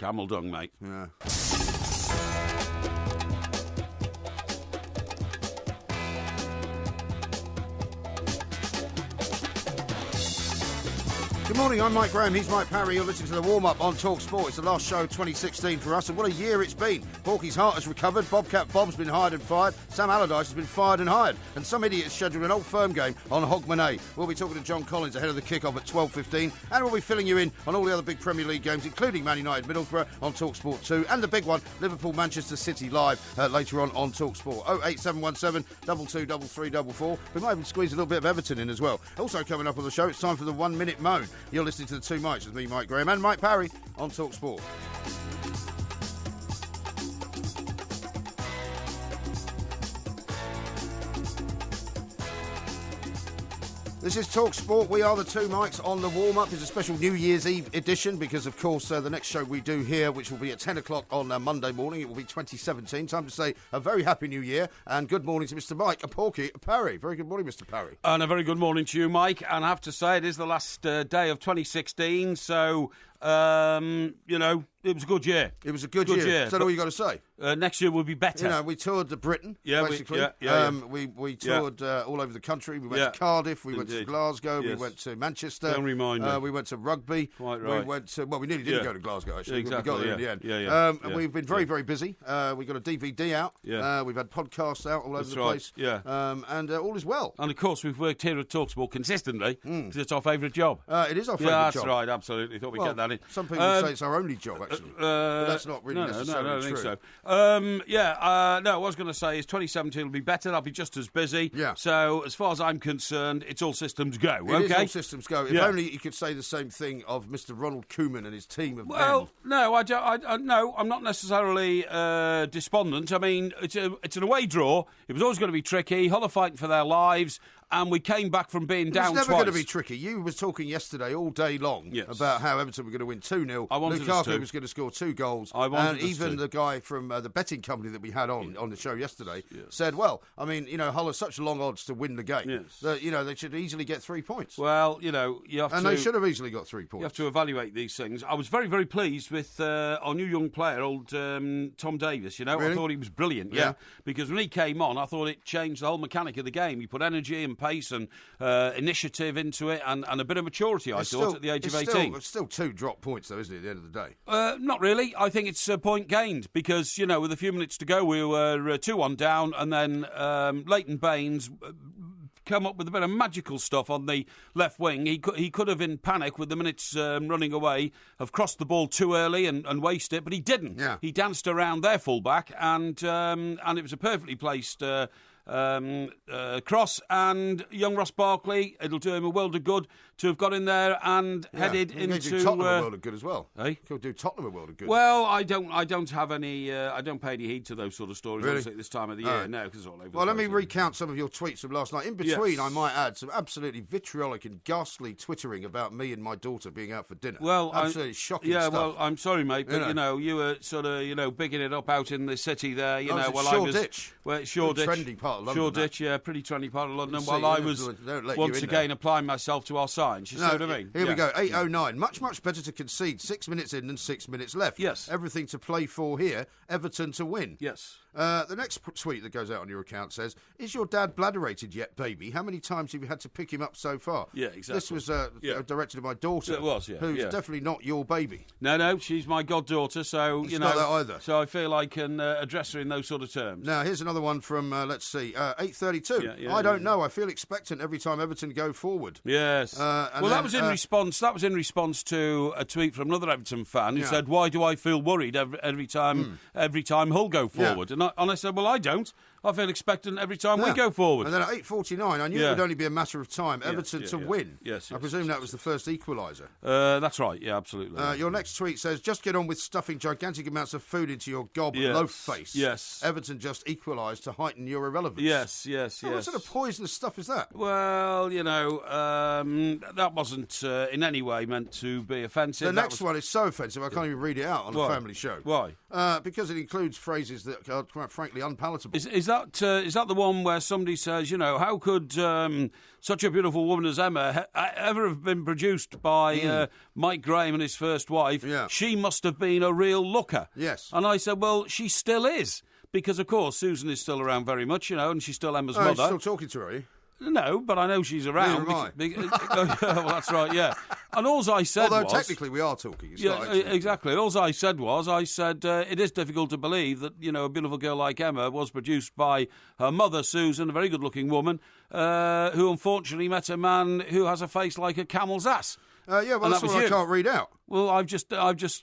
Camel dung, mate. Yeah. Good morning, I'm Mike Graham, he's Mike Parry, you're listening to the warm-up on Talk Sport. It's the last show of 2016 for us, and what a year it's been. Porky's Heart has recovered, Bobcat Bob's been hired and fired, Sam Allardyce has been fired and hired, and some idiot has scheduled an Old Firm game on Hogmanay. We'll be talking to John Collins ahead of the kick-off at 12:15, and we'll be filling you in on all the other big Premier League games, including Man United Middlesbrough on Talk Sport 2, and the big one, Liverpool-Manchester City live later on Talk Sport. 08717 223344. We might even squeeze a little bit of Everton in as well. Also coming up on the show, it's time for the 1 Minute Moan. You're listening to the Two Mikes with me, Mike Graham, and Mike Parry on Talk Sport. This is Talk Sport. We are the Two Mikes on the warm-up. It's a special New Year's Eve edition because, of course, the next show we do here, which will be at 10 o'clock on Monday morning, it will be 2017. Time to say a very happy New Year and good morning to Mr. Mike Porky Parry. Very good morning, Mr. Parry. And a very good morning to you, Mike. And I have to say, it is the last day of 2016, so, you know, it was a good year. It was a good year. Is that all you got to say? Next year will be better. You know, we toured Britain, basically. We toured all over the country. We went to Cardiff, we went to Glasgow, we went to Manchester. Don't remind me. We went to rugby. Quite right. We went to, well, we nearly didn't go to Glasgow, actually. Exactly, we got there in the end. And we've been very, very busy. We've got a DVD out. We've had podcasts out all over the place. And all is well. And, of course, we've worked here at TalkSport consistently because it's our favourite job. It is our favourite job. That's right, absolutely. Thought we'd get that in. Some people would say it's our only job, actually. But that's not really necessarily true. No, I don't think so. No, what I was going to say is 2017 will be better. I'll be just as busy. Yeah. So, as far as I'm concerned, it's all systems go. It is all systems go. If only you could say the same thing of Mr. Ronald Koeman and his team of men. No, I don't. No, I'm not necessarily despondent. I mean, it's an away draw. It was always going to be tricky. Hull are fighting for their lives. And we came back from being down twice. It's never going to be tricky. You were talking yesterday all day long about how Everton were going to win 2-0. Lukaku was going to score 2 goals. And even the guy from the betting company that we had on the show yesterday said, well, I mean, you know, Hull are such long odds to win the game that, you know, they should easily get 3 points. Well, you know, you have to... And they should have easily got 3 points. You have to evaluate these things. I was very, very pleased with our new young player, old Tom Davis, you know. Really? I thought he was brilliant, because when he came on, I thought it changed the whole mechanic of the game. He put energy and pace and initiative into it and a bit of maturity, I thought, at the age of 18. It's still 2 drop points, though, isn't it, at the end of the day? Not really. I think it's a point gained because, you know, with a few minutes to go, we were 2-1 down, and then Leighton Baines come up with a bit of magical stuff on the left wing. He could have, in panic, with the minutes running away, have crossed the ball too early and wasted it, but he didn't. Yeah. He danced around their full-back, and it was a perfectly placed... cross, and young Ross Barkley, it'll do him a world of good to have got in there and headed into... do Tottenham a world of good as well. Eh? He'll do Tottenham a world of good. Well, I don't have any... I don't pay any heed to those sort of stories, honestly, at this time of the year. No, because it's all over the place. Let me recount some of your tweets from last night. In between, I might add some absolutely vitriolic and ghastly twittering about me and my daughter being out for dinner. Well, absolutely shocking stuff. Well, I'm sorry, mate, but, you know, you were sort of, you know, bigging it up out in the city there, you know, while I was... Shoreditch. Well, Shoreditch. Trendy part of London. Shoreditch, pretty trendy part of London, while I was once again applying myself to our signs. You see what I mean? Here we go, 8:09. Much better to concede 6 minutes in than 6 minutes left. Yes. Everything to play for here, Everton to win. Yes. The next tweet that goes out on your account says, is your dad bladderated yet, baby? How many times have you had to pick him up so far? Yeah, exactly. This was directed at my daughter. It was, who's definitely not your baby. No, she's my goddaughter, so, you know. Not that either. So I feel I can address her in those sort of terms. Now, here's another one from, 8:32. I don't know. I feel expectant every time Everton go forward. Yes. That was in response. That was in response to a tweet from another Everton fan who said, "Why do I feel worried every time Hull go forward?" And I said, "Well, I don't. I feel expectant every time we go forward." And then at 8:49, I knew it would only be a matter of time, Everton to win. Yes. I presume that was the first equaliser. That's right. Yeah, absolutely. Your next tweet says, "Just get on with stuffing gigantic amounts of food into your gob, loaf face." Yes. Everton just equalised to heighten your irrelevance. Yes. What sort of poisonous stuff is that? Well, you know, that wasn't in any way meant to be offensive. The next one is so offensive I can't even read it out on a family show. Why? Because it includes phrases that are, quite frankly, unpalatable. Is that the one where somebody says, how could such a beautiful woman as Emma ever have been produced by Mike Graham and his first wife? Yeah. She must have been a real looker. Yes. And I said, well, she still is. Because, of course, Susan is still around very much, and she's still Emma's mother. You're still talking to her, are you? No, but I know she's around. Well, that's right, yeah. And all I said Although technically we are talking. Exactly. All I said was, it is difficult to believe that, a beautiful girl like Emma was produced by her mother, Susan, a very good-looking woman, who unfortunately met a man who has a face like a camel's ass. That's what I can't read out. Well, I've just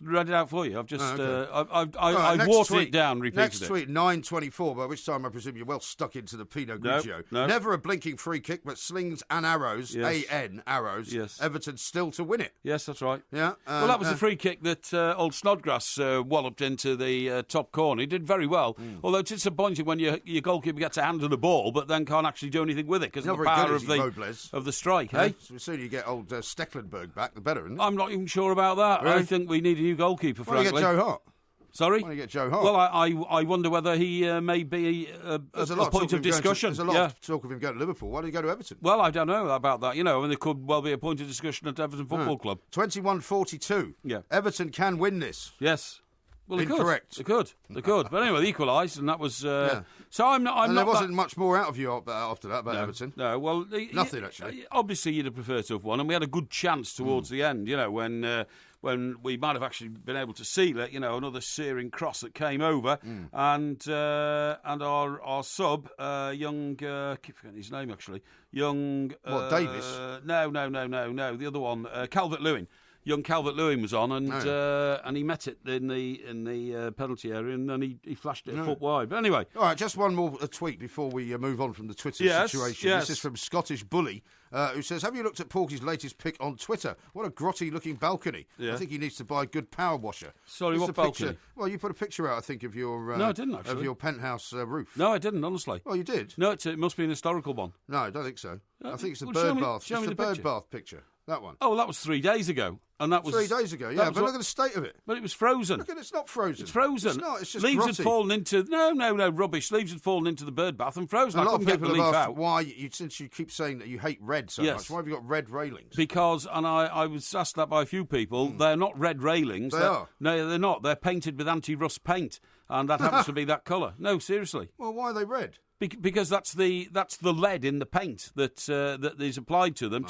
read it out for you. I've just I've watered it down, repeated next tweet, 9:24, by which time I presume you're well stuck into the Pinot Grigio. No. Never a blinking free kick, but slings and arrows, yes. A-N, arrows, yes. Everton still to win it. Yes, that's right. Yeah. Well, that was the free kick that old Snodgrass walloped into the top corner. He did very well, although it's disappointing when your goalkeeper gets a hand on the ball but then can't actually do anything with it because of the power of the strike. Hey? So the sooner you get old Stecklenburg back, the better, isn't it? I'm not even sure about that. Really? I think we need a new goalkeeper, Why don't you frankly. get Joe Hart? Sorry? Why don't you get Joe Hart? Well, I wonder whether he may be a point of discussion. There's a lot of talk of him going to Liverpool. Why don't you go to Everton? Well, I don't know about that. And there could well be a point of discussion at Everton Football Club. 21-42. Yeah. Everton can win this. Yes. Well, Incorrect. They could. But anyway, they equalised, and that was. So I'm not. There wasn't much more out of you after that about Everton. No, well, nothing actually. Obviously, you'd have preferred to have won, and we had a good chance towards the end. When we might have actually been able to seal it. Another searing cross that came over, and our sub, young, keep forgetting his name actually, young. Davis? No. The other one, Calvert-Lewin. Young Calvert-Lewin was on, and he met it in the penalty area, and then he flashed it a foot wide. But anyway, all right. Just one more tweet before we move on from the Twitter situation. Yes. This is from Scottish Bully, who says, "Have you looked at Porky's latest pic on Twitter? What a grotty-looking balcony! Yeah. I think he needs to buy a good power washer." Sorry, what balcony? Well, you put a picture out, I think, of your no, I didn't actually. of your penthouse roof. No, I didn't. Honestly. Oh, you did? No, it must be an historical one. No, I don't think so. I think it's the well, bird bath. Show me the picture. bird bath picture. That one. Oh, well, that was 3 days ago. And that was 3 days ago, yeah. But look at the state of it. But it was frozen. Look at it, it's not frozen. It's frozen. It's not, it's just leaves grotty. had fallen into... No, rubbish. Leaves had fallen into the bird bath and frozen. A lot I of couldn't people get the have leaf asked out. why, since you keep saying that you hate red so much, why have you got red railings? Because, and I was asked that by a few people, they're not red railings. They are? No, they're not. They're painted with anti-rust paint, and that happens to be that colour. No, seriously. Well, why are they red? Because that's the lead in the paint that is applied to them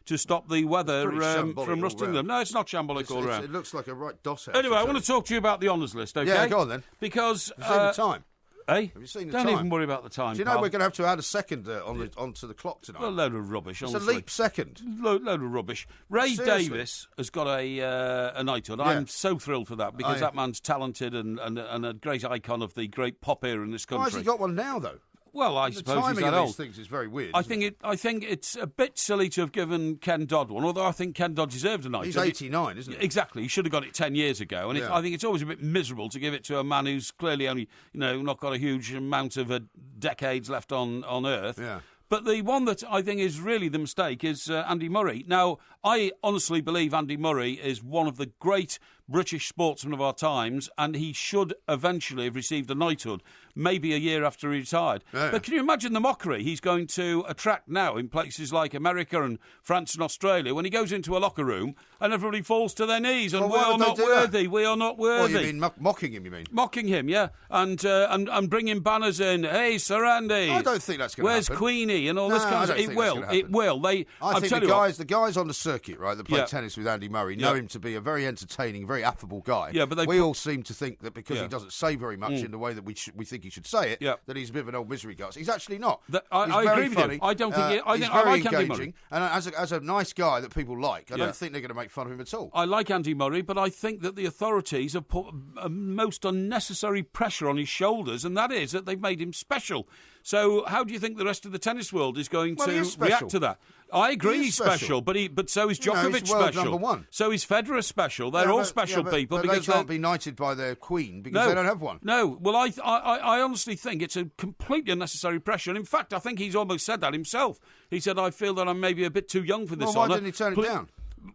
to stop the weather from rusting them. No, it's not shambolic all around. It looks like a right doss house. Anyway, I want to talk to you about the honours list, okay? Yeah, go on then. Because... Have you seen the time? Hey? Have you seen the Don't time? even worry about the time, Do you know we're going to add a second onto the clock tonight? Well, a load of rubbish, It's honestly. a leap second. Load of rubbish. Ray Seriously? Davis has got a knighthood. Yeah. I'm so thrilled for that because that man's talented and a great icon of the great pop era in this country. Why has he got one now, though? Well, I The suppose he's timing that of old. these things is very weird. I think it's a bit silly to have given Ken Dodd one, although I think Ken Dodd deserved a knighthood. He's 89, isn't he? Exactly. He should have got it 10 years ago. And I think it's always a bit miserable to give it to a man who's clearly only, not got a huge amount of decades left on Earth. Yeah. But the one that I think is really the mistake is Andy Murray. Now, I honestly believe Andy Murray is one of the great British sportsmen of our times, and he should eventually have received a knighthood, maybe a year after he retired. Yeah. But can you imagine the mockery he's going to attract now in places like America and France and Australia when he goes into a locker room and everybody falls to their knees and Well, why we are would they not do worthy, that? we are not Well, worthy. you mean mocking him, you mean? Mocking him, yeah, and bringing banners in. Hey, Sir Andy, I don't think that's going to happen. Where's Queenie and all No, this kind I of don't stuff. think that's gonna It will. I think the guys on the circuit, right, that play Yeah. tennis with Andy Murray, know him to be a very entertaining, very affable guy. Yeah, but we all seem to think that because Yeah. he doesn't say very much in the way that we think he should say it, Yeah. that he's a bit of an old misery guts. He's actually not. I He's agree very with funny. you. I don't think he's I very like Andy Murray. engaging, and as a nice guy that people like, I Yeah. don't think they're going to make fun of him at all. I like Andy Murray, but I think that the authorities have put a most unnecessary pressure on his shoulders, and that is that they've made him special. So how do you think the rest of the tennis world is going Well, he to is special. react to that? I agree He is he's special, but so is Djokovic he's world special. number one. So is Federer special. They're Yeah, all but- special yeah, people but because they can't be knighted by their queen because they don't have one. No, well, I honestly think it's a completely unnecessary pressure. And in fact, I think he's almost said that himself. He said, I feel that I'm maybe a bit too young for this Well, why honour. didn't he turn it down?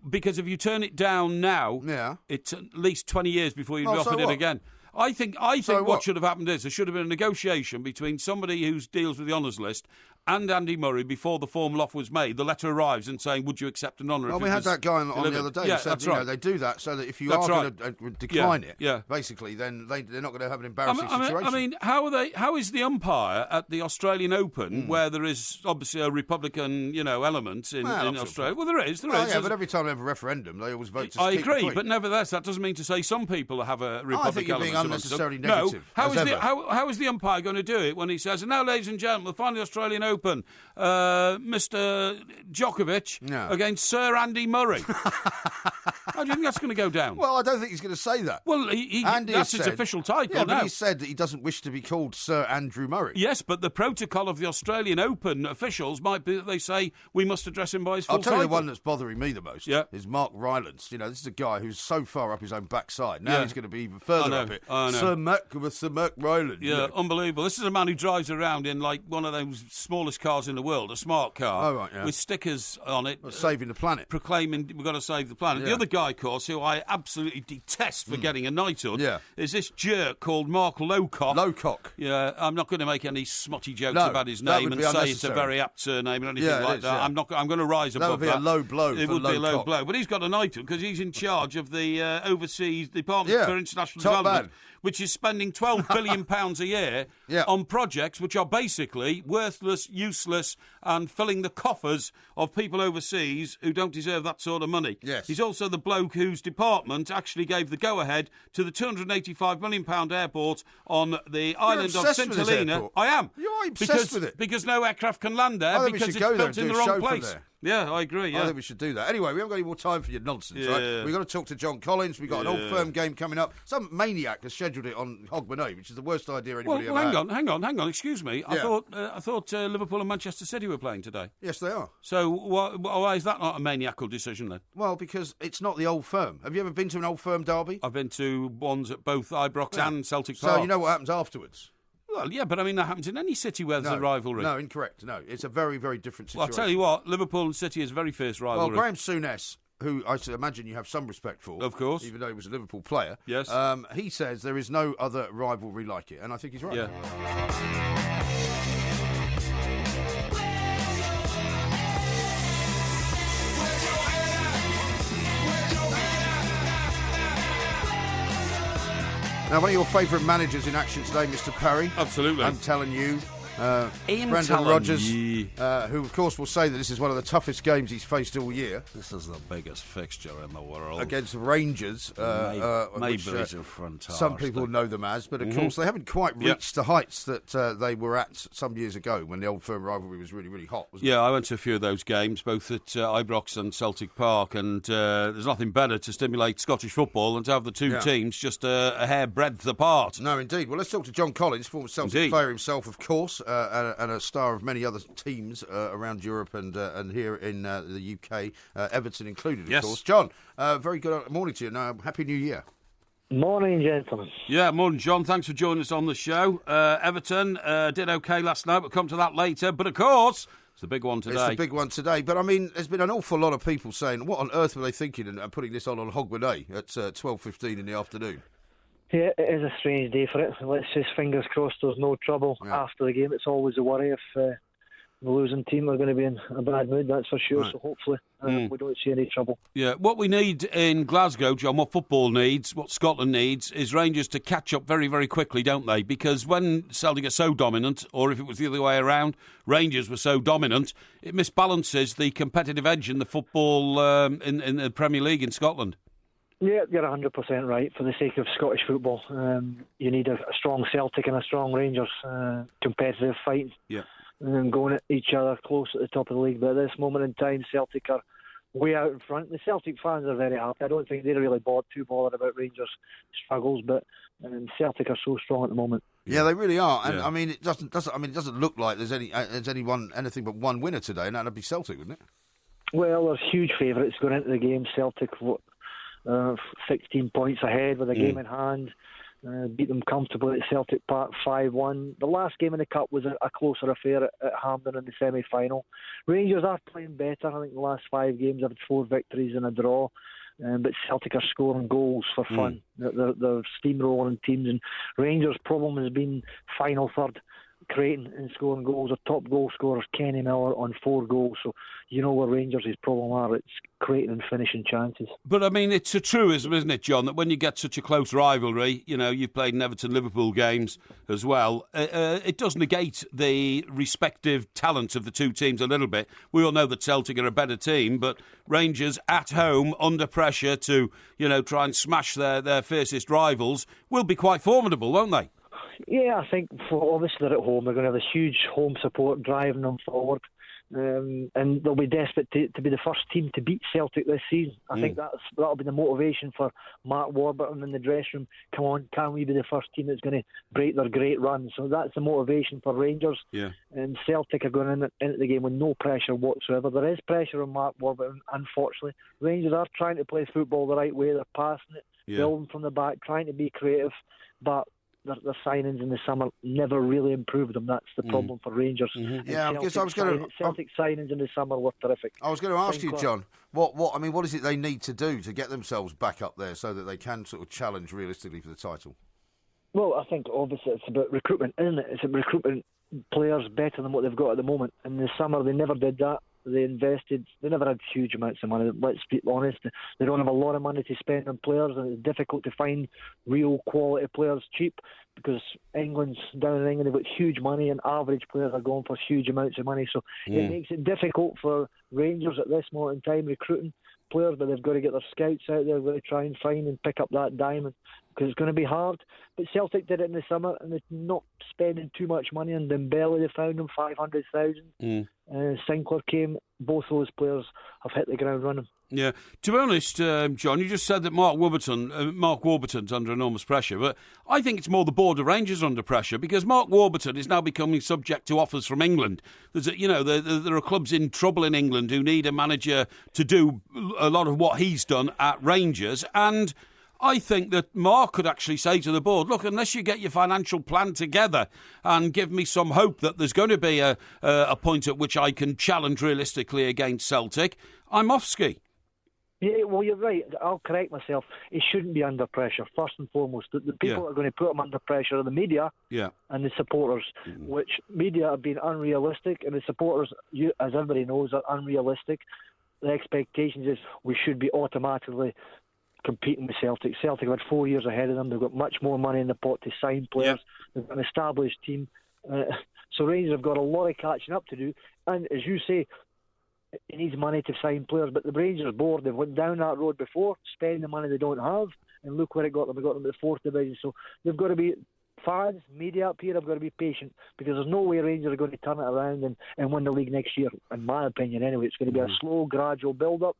Because if you turn it down now, Yeah. it's at least 20 years before you'd Oh, be so offered it what? again. I think what should have happened is there should have been a negotiation between somebody who deals with the honours list and Andy Murray before the formal offer was made. The letter arrives and saying, would you accept an honour? Well, we had that guy on the other day. Yeah, who said, that's right. They do that so that if you are going to decline it, basically, then they're not going to have an embarrassing situation. I mean, how is the umpire at the Australian Open, where there is obviously a Republican, element in Australia? Well, there is. Yeah, but every time they have a referendum, they always vote to I keep agree, the point. but nevertheless, that doesn't mean to say some people have a Republican element. I think you're being unnecessarily negative. No, how is the umpire going to do it when he says, and now, ladies and gentlemen, the final Australian Open, Mr. Djokovic against Sir Andy Murray? How do you think that's going to go down? Well, I don't think he's going to say that. Well, that's his official title now. But he said that he doesn't wish to be called Sir Andrew Murray. Yes, but the protocol of the Australian Open officials might be that they say we must address him by his full title. I'll tell you the one that's bothering me the most is Mark Rylance. This is a guy who's so far up his own backside. Now he's going to be even further up it. Sir Mark Rylance. Yeah, unbelievable. This is a man who drives around in like one of those smallest cars in the world, a smart car, with stickers on it. Saving the planet. Proclaiming we've got to save the planet. Yeah. The other guy, of course, who I absolutely detest for getting a knighthood, is this jerk called Mark Lowcock. Yeah, I'm not going to make any smutty jokes about his name and say it's a very apt surname or anything like that. I'm going to rise above that. That would be a low blow. It would be a low blow. But he's got a knighthood because he's in charge of the Overseas Department for International Development, which is spending £12 billion a year on projects which are basically worthless, useless, and filling the coffers of people overseas who don't deserve that sort of money. Yes. He's also the bloke whose department actually gave the go-ahead to the £285 million airport on the island of St Helena. I am. You're obsessed with it. Because no aircraft can land there because it's built in the wrong place. Yeah, I agree, yeah. I think we should do that. Anyway, we haven't got any more time for your nonsense, right? We've got to talk to John Collins. We've got an Old Firm game coming up. Some maniac has scheduled it on Hogmanay, which is the worst idea anybody ever had. Hang on. Excuse me. I thought Liverpool and Manchester City were playing today. Yes, they are. So why is that not a maniacal decision then? Well, because it's not the Old Firm. Have you ever been to an Old Firm derby? I've been to ones at both Ibrox and Celtic Park. So you know what happens afterwards? Well, yeah, but I mean, that happens in any city where there's a rivalry. No, incorrect. No, it's a very, very different situation. Well, I'll tell you what, Liverpool and City is a very fierce rivalry. Well, Graham Souness, who I should imagine you have some respect for. Of course. Even though he was a Liverpool player. Yes. He says there is no other rivalry like it, and I think he's right. Yeah. Now, one of your favourite managers in action today, Mr. Parry. Absolutely. I'm telling you. Brendan Rodgers, who, of course, will say that this is one of the toughest games he's faced all year. This is the biggest fixture in the world. Against Rangers. Maybe it's fantastic. Some people know them as, but of course they haven't quite reached the heights that they were at some years ago when the Old Firm rivalry was really, really hot, wasn't it? Yeah, I went to a few of those games, both at Ibrox and Celtic Park, and there's nothing better to stimulate Scottish football than to have the two teams just a hair breadth apart. No, indeed. Well, let's talk to John Collins, former Celtic player himself, of course. And a star of many other teams around Europe and here in the UK, Everton included, of course. John, very good morning to you. Happy New Year. Morning, gentlemen. Yeah, morning, John. Thanks for joining us on the show. Everton did OK last night. We'll come to that later. But, of course, it's the big one today. It's the big one today. But, I mean, there's been an awful lot of people saying, what on earth were they thinking and putting this on Hogmanay at 12:15 in the afternoon? Yeah, it is a strange day for it. Let's just fingers crossed there's no trouble after the game. It's always a worry if the losing team are going to be in a bad mood, that's for sure. Right. So hopefully we don't see any trouble. Yeah, what we need in Glasgow, John, what football needs, what Scotland needs, is Rangers to catch up very, very quickly, don't they? Because when Celtic are so dominant, or if it was the other way around, Rangers were so dominant, it misbalances the competitive edge in the football in the Premier League in Scotland. Yeah, you're 100% right. For the sake of Scottish football, you need a strong Celtic and a strong Rangers competitive fight. Yeah. And going at each other close at the top of the league. But at this moment in time, Celtic are way out in front. The Celtic fans are very happy. I don't think they're really too bothered about Rangers' struggles, but Celtic are so strong at the moment. Yeah, they really are. And I mean, it doesn't look like there's anything but one winner today, and that'd be Celtic, wouldn't it? Well, there's huge favourites going into the game. Celtic 16 points ahead with a game in hand. Beat them comfortably at Celtic Park 5-1. The last game in the Cup was a closer affair at Hampden in the semi-final. Rangers are playing better. I think the last 5 games have had 4 victories and a draw. but Celtic are scoring goals for fun. They're steamrolling teams, and Rangers' problem has been final third, creating and scoring goals. The top goal scorer is Kenny Miller on 4 goals, so you know where Rangers' problem are. It's creating and finishing chances. But I mean, it's a truism, isn't it, John, that when you get such a close rivalry, you know, you've played in Everton-Liverpool games as well, it does negate the respective talents of the two teams a little bit. We all know that Celtic are a better team, but Rangers at home, under pressure to, you know, try and smash their fiercest rivals, will be quite formidable, won't they? Yeah, I think obviously they're at home. They're going to have this huge home support driving them forward. And they'll be desperate to be the first team to beat Celtic this season. I think that'll be the motivation for Mark Warburton in the dressing room. Come on, can we be the first team that's going to break their great run? So that's the motivation for Rangers. Yeah. And Celtic are going into the game with no pressure whatsoever. There is pressure on Mark Warburton, unfortunately. Rangers are trying to play football the right way. They're passing it, building from the back, trying to be creative, but their signings in the summer never really improved them. That's the problem for Rangers. Yeah, because I was going to... Celtic signings in the summer were terrific. I was going to ask you, John, what is it they need to do to get themselves back up there so that they can sort of challenge realistically for the title? Well, I think obviously it's about recruitment, isn't it? It's about recruiting players better than what they've got at the moment. In the summer, they never did that. They invested. They never had huge amounts of money. Let's be honest. They don't have a lot of money to spend on players, and it's difficult to find real quality players cheap because England's down in England. They've got huge money, and average players are going for huge amounts of money. So it makes it difficult for Rangers at this moment in time recruiting players, but they've got to get their scouts out there. They've got to try and find and pick up that diamond because it's going to be hard. But Celtic did it in the summer, and they're not spending too much money on Dembele. They found him 500,000. Sinclair came. Both those players have hit the ground running. Yeah. To be honest, John, you just said that Mark Warburton's under enormous pressure, but I think it's more the Board of Rangers under pressure because Mark Warburton is now becoming subject to offers from England. There are clubs in trouble in England who need a manager to do a lot of what he's done at Rangers, and I think that Mark could actually say to the board, look, unless you get your financial plan together and give me some hope that there's going to be a point at which I can challenge realistically against Celtic, I'm off ski. Yeah, well, you're right. I'll correct myself. He shouldn't be under pressure, first and foremost. The people that are going to put him under pressure are the media and the supporters, which media have been unrealistic, and the supporters, as everybody knows, are unrealistic. The expectations is we should be automatically competing with Celtic. Celtic have had 4 years ahead of them. They've got much more money in the pot to sign players. They've got an established team. So Rangers have got a lot of catching up to do. And as you say, it needs money to sign players. But the Rangers board, they've went down that road before, spending the money they don't have. And look where it got them. It got them to the 4th division. So they've got to be... Fans, media up here have got to be patient because there's no way Rangers are going to turn it around and win the league next year, in my opinion anyway. It's going to be a slow, gradual build-up.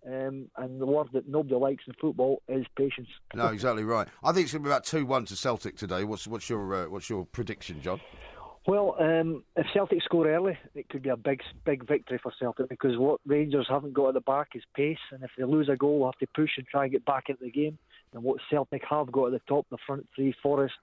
And the word that nobody likes in football is patience. No, exactly right. I think it's going to be about 2-1 to Celtic today. What's your prediction, John? Well, if Celtic score early, it could be a big victory for Celtic because what Rangers haven't got at the back is pace, and if they lose a goal, they'll have to push and try and get back into the game. And what Celtic have got at the top, the front three, Forrest,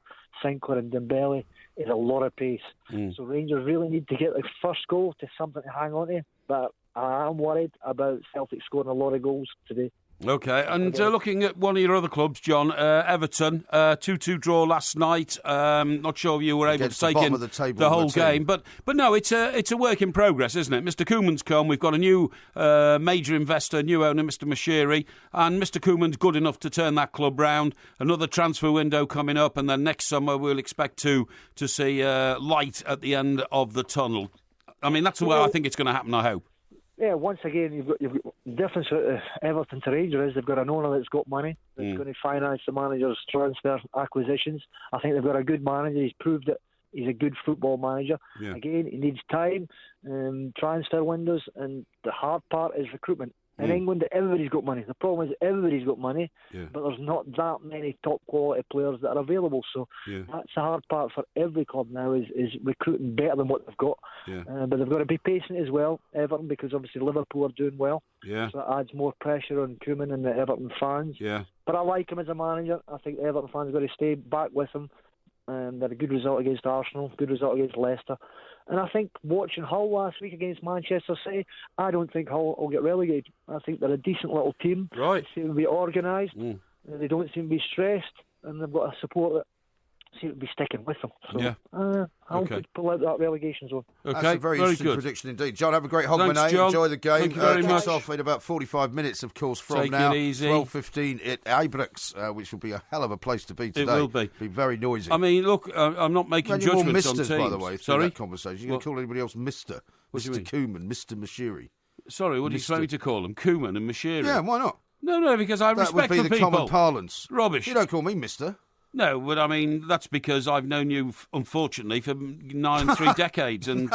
Sinclair and Dembele, is a lot of pace. So Rangers really need to get the first goal to something to hang on to. But I am worried about Celtic scoring a lot of goals today. Okay, and looking at one of your other clubs, John, Everton, 2-2 draw last night. Not sure if you were able to take in the whole game, but no, it's a work in progress, isn't it? Mr. Koeman's come. We've got a new major investor, new owner, Mr. Mashiri, and Mr. Koeman's good enough to turn that club round. Another transfer window coming up, and then next summer we'll expect to see light at the end of the tunnel. I mean, that's the way I think it's going to happen, I hope. Yeah, once again, you've got the difference with Everton to Rangers is they've got an owner that's got money that's going to finance the manager's transfer acquisitions. I think they've got a good manager. He's proved that he's a good football manager. Yeah. Again, he needs time, transfer windows, and the hard part is recruitment. In England, everybody's got money. The problem is everybody's got money, but there's not that many top-quality players that are available. So that's the hard part for every club now is recruiting better than what they've got. But they've got to be patient as well, Everton, because obviously Liverpool are doing well. So that adds more pressure on Koeman and the Everton fans. But I like him as a manager. I think the Everton fans have got to stay back with him. They had a good result against Arsenal, good result against Leicester. And I think watching Hull last week against Manchester City, I don't think Hull will get relegated. I think they're a decent little team. Right. They seem to be organised. They don't seem to be stressed. And they've got a support that seem to be sticking with them. So, I'll pull out that relegation zone. Okay, that's a very interesting good prediction indeed. John, have a great Hogmanay. John. Enjoy the game. Thank you very much. Kicks off in about 45 minutes, of course, from Take now. it easy. 12:15 at Ibrox, which will be a hell of a place to be today. It will be. Be very noisy. I mean, look, I'm not making judgments on misters, teams. by the way, Sorry? that conversation. You can call anybody else Mr. What do you Mr. Koeman, Mr. Mashiri. Sorry, what do you expect me to call them? Koeman and Mashiri? Yeah, why not? No, because I have respect that would be the people. common parlance. Rubbish. You don't call me Mr. No, but I mean, that's because I've known you, unfortunately, for 9 and 3 decades, and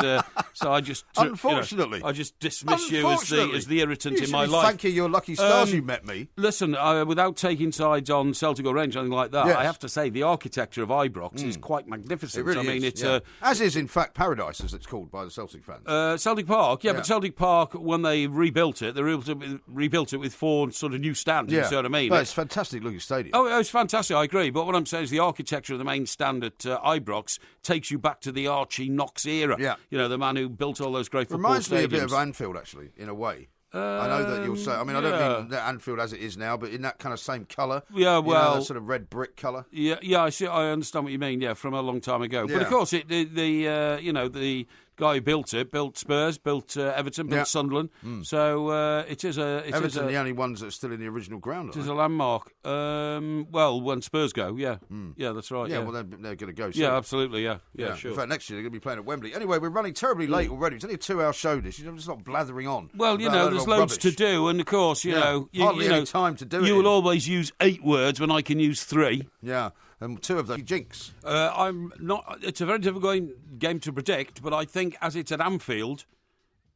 so I just... Unfortunately. I just dismiss you as the irritant in my life. Thank you, your lucky stars you met me. Listen, without taking sides on Celtic or Rangers or anything like that, yes. I have to say the architecture of Ibrox is quite magnificent. It really is. As is, in fact, Paradise, as it's called by the Celtic fans. Celtic Park, but Celtic Park, when they rebuilt it, rebuilt it with 4 sort of new stands, you see what I mean? But it's a fantastic looking stadium. Oh, it's fantastic, I agree. But what I'm saying is the architecture of the main stand at Ibrox takes you back to the Archie Knox era. Yeah. You know, the man who built all those great football Reminds stadiums. me a bit of Anfield, actually, in a way. I know that you'll say... I mean, I don't mean that Anfield as it is now, but in that kind of same colour. Yeah, well... that sort of red brick colour. Yeah, I see. I understand what you mean, from a long time ago. But, of course, the guy who built it, built Spurs, built Everton, built Sunderland. So it is a... Everton are the only ones that are still in the original ground, It is a landmark. Well, when Spurs go, yeah. Yeah, that's right. Yeah, well, they're going to go soon. Yeah, absolutely, yeah, sure. In fact, next year they're going to be playing at Wembley. Anyway, we're running terribly late already. It's only a 2-hour show, this. I'm just not blathering on. Well, there's loads to do, and, of course, hardly any time to do it. You will always use 8 words when I can use 3. Yeah. And 2 of those jinx. I'm not. It's a very difficult game to predict, but I think as it's at Anfield,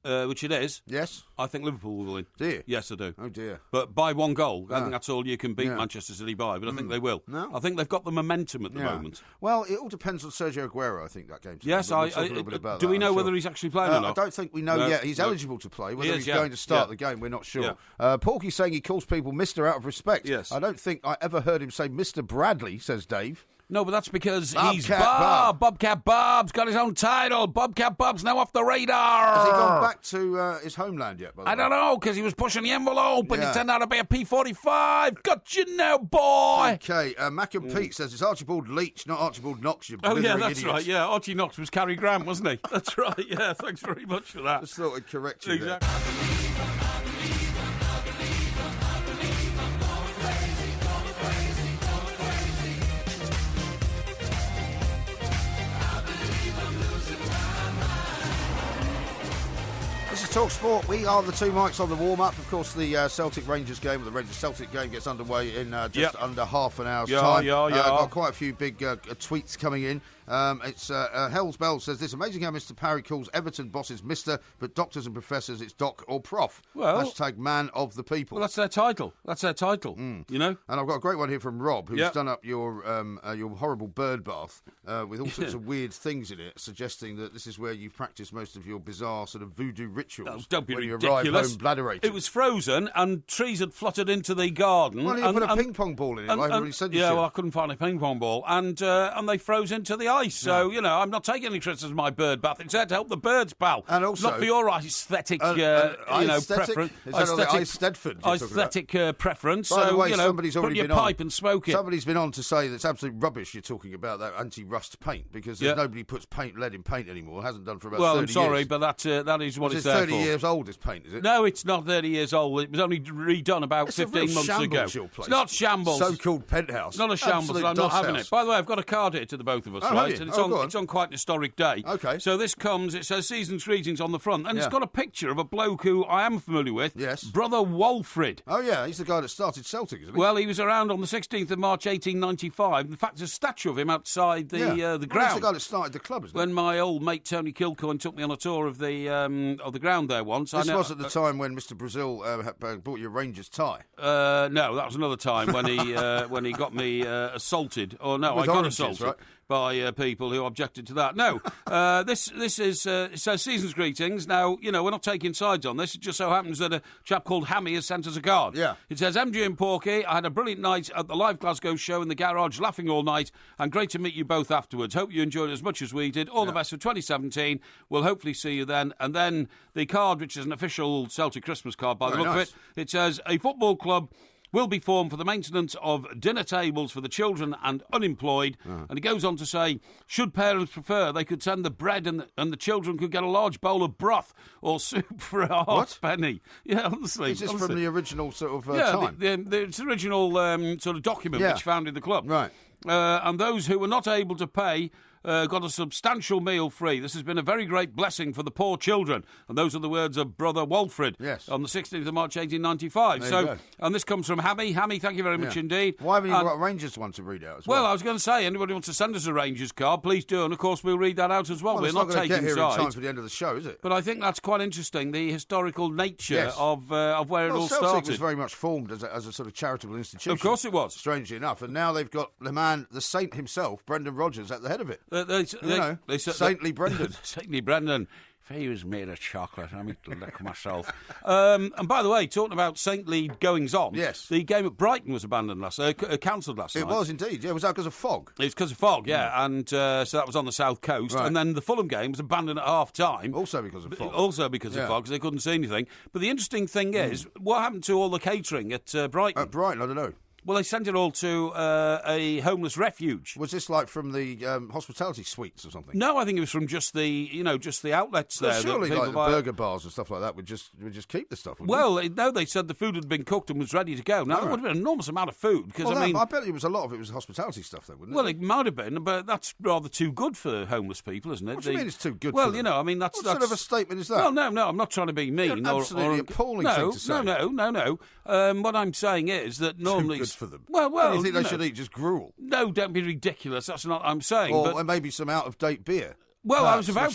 which it is. Yes. I think Liverpool will win. Do you? Yes, I do. Oh dear. But by 1 goal. I think that's all you can beat Manchester City by. But I think they will. No. I think they've got the momentum at the moment. Well, it all depends on Sergio Aguero. I think that game. Yes, we'll talk a little bit about do that, we know I'm whether sure. he's actually playing or not? I don't think we know yet. He's eligible to play. Whether he's going to start the game, we're not sure. Yeah. Porky's saying he calls people Mr. out of respect. Yes. I don't think I ever heard him say Mr. Bradley, says Dave. No, but that's because he's Bob. Bobcat Bob's got his own title. Bobcat Bob's now off the radar. Has he gone back to his homeland yet, by the way? I don't know, because he was pushing the envelope and it turned out to be a P45. Got you now, boy. Okay, Mac and Pete says it's Archibald Leach, not Archibald Knox, you Oh, yeah, that's idiots. right. Yeah, Archie Knox was Cary Grant, wasn't he? That's right. Yeah, thanks very much for that. Just thought I'd correct you Exactly. This is Talk Sport. We are the 2 mics on the warm-up. Of course, the Celtic Rangers game, or the Rangers-Celtic game, gets underway in just under half an hour's time. I've got quite a few big tweets coming in. It's Hell's Bell says this: amazing how Mr. Parry calls Everton bosses Mr., but doctors and professors it's Doc or Prof. Well, hashtag man of the people. Well, that's their title. You know. And I've got a great one here from Rob, who's done up your horrible bird bath with all sorts of weird things in it, suggesting that this is where you practice most of your bizarre sort of voodoo rituals. Oh, don't be when ridiculous. You arrive home bladderated. It was frozen and trees had fluttered into the garden. Well, you put a ping pong ball in it. I've already said you well, I couldn't find a ping pong ball, and they froze into the ice. So I'm not taking any criticism of my bird bath. It's there to help the birds, pal. And also, not for your aesthetic, preference. Aesthetic preference. By the way, so somebody's already put your been pipe on. And smoke it. Somebody's been on to say that's absolute rubbish. You're talking about that anti-rust paint because nobody puts lead in paint anymore. It hasn't done for about 30 years. Well, I'm sorry, but that is what it's there for. It's 30 years old. This paint, is it? No, it's not 30 years old. It was only redone about 15 months ago. It's not shambles. So-called penthouse. It's not a shambles. I'm not having it. By the way, I've got a card here to the both of us, right? And it's on quite an historic day. Okay. So this comes, it says Season's Greetings on the front, and it's got a picture of a bloke who I am familiar with. Yes. Brother Walfrid. Oh, yeah, he's the guy that started Celtic, isn't he? Well, he was around on the 16th of March, 1895. In fact, there's a statue of him outside the ground. He's the guy that started the club, isn't he? When my old mate Tony Kilcoyne took me on a tour of the ground there once. This was at the time when Mr. Brazil bought you a Rangers tie. No, that was another time when he got me assaulted. Or no, With I got oranges, assaulted. right? by people who objected to that. No, this is so season's greetings. Now, we're not taking sides on this. It just so happens that a chap called Hammy has sent us a card. Yeah. It says, MG and Porky, I had a brilliant night at the live Glasgow show in the garage, laughing all night, and great to meet you both afterwards. Hope you enjoyed it as much as we did. All the best for 2017. We'll hopefully see you then. And then the card, which is an official Celtic Christmas card by the look of it, it says, a football club will be formed for the maintenance of dinner tables for the children and unemployed. And it goes on to say, should parents prefer, they could send the bread and the children could get a large bowl of broth or soup for a halfpenny. Yeah, honestly. Is this from the original sort of time? It's the original sort of document which founded the club. Right. And those who were not able to pay got a substantial meal free. This has been a very great blessing for the poor children. And those are the words of Brother Walfrid on the 16th of March 1895. And this comes from Hammy. Hammy, thank you very much indeed. Why haven't you got a Rangers one to read out as well? Well, I was going to say, anybody wants to send us a Rangers card, please do. And, of course, we'll read that out as well. We're not taking get here sides. in time for the end of the show, is it? But I think that's quite interesting, the historical nature of where it all Celtic started. was very much formed as a sort of charitable institution. Of course it was. Strangely enough. And now they've got the saint himself, Brendan Rodgers, at the head of it. Saintly Brendan. Saintly Brendan. If he was made of chocolate, I mean, to lick myself. And by the way, talking about saintly goings-on, the game at Brighton was abandoned cancelled last night. It was indeed, yeah. Was that because of fog? It's because of fog, yeah. And so that was on the south coast. Right. And then the Fulham game was abandoned at half-time. Also because of fog. Also because of fog, because they couldn't see anything. But the interesting thing is, what happened to all the catering at Brighton? At Brighton, I don't know. Well, they sent it all to a homeless refuge. Was this like from the hospitality suites or something? No, I think it was from just the outlets there. Surely, like the burger bars and stuff like that would just keep the stuff. Well, no, they said the food had been cooked and was ready to go. Now there would have been an enormous amount of food because I bet it was a lot of it was hospitality stuff, though, wouldn't it? Well, it might have been, but that's rather too good for homeless people, isn't it? What do you mean it's too good? Well, for them? I mean that's what sort of a statement is that? Well, no, I'm not trying to be mean. Absolutely appalling thing to say. No. What I'm saying is that normally too good for them. Well, you think they should eat just gruel? No, don't be ridiculous. That's not what I'm saying. Or maybe some out-of-date beer. Well, I was about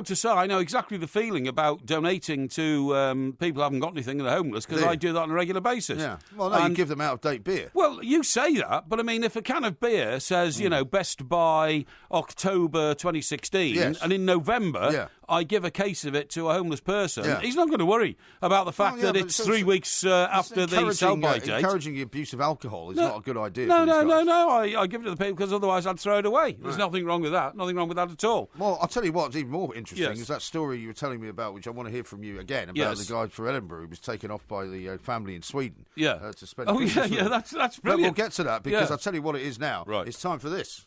to say, I know exactly the feeling about donating to people who haven't got anything and are homeless, because I do that on a regular basis. Yeah. Well, no, you give them out-of-date beer. Well, you say that, but I mean, if a can of beer says, best by October 2016, and in November, I give a case of it to a homeless person, he's not going to worry about the fact that it's 3 weeks after the sell-by date. Encouraging the abuse of alcohol is not a good idea. No. I give it to the people because otherwise I'd throw it away. There's nothing wrong with that. Nothing wrong with that at all. Well, I'll tell you what's even more interesting is that story you were telling me about, which I want to hear from you again, about the guy for Edinburgh who was taken off by the family in Sweden. To spend Christmas with. That's brilliant. But we'll get to that because I'll tell you what it is now. Right. It's time for this.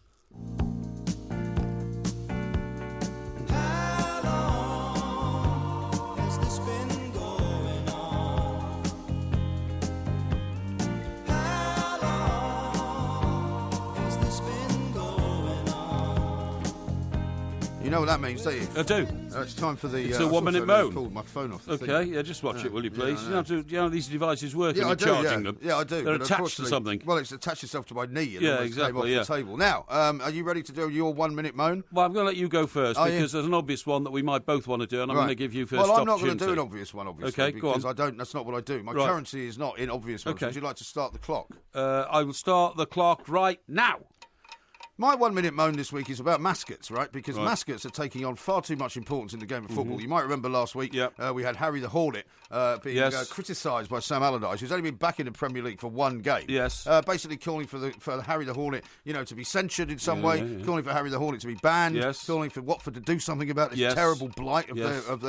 You know what that means, don't you? I do. It's time for the... It's a 1 minute moan. Pulled my phone off the thing. Just watch it, will you, please? You know how these devices work when I you're do, charging them? Yeah, I do. They're attached to something. Well, it's attached itself to my knee and exactly, came off the table. Now, are you ready to do your 1 minute moan? Well, I'm going to let you go first because there's an obvious one that we might both want to do, and I'm going to give you first opportunity. Well, I'm not going to do an obvious one, obviously, okay, because that's not what I do. My currency is not in obvious ones. Would you like to start the clock? I will start the clock right now. My 1 minute moan this week is about mascots, right? Because mascots are taking on far too much importance in the game of football. You might remember last week we had Harry the Hornet being criticised by Sam Allardyce, who's only been back in the Premier League for one game. Yes. Basically calling for Harry the Hornet, to be censured in some way, calling for Harry the Hornet to be banned, calling for Watford to do something about this terrible blight of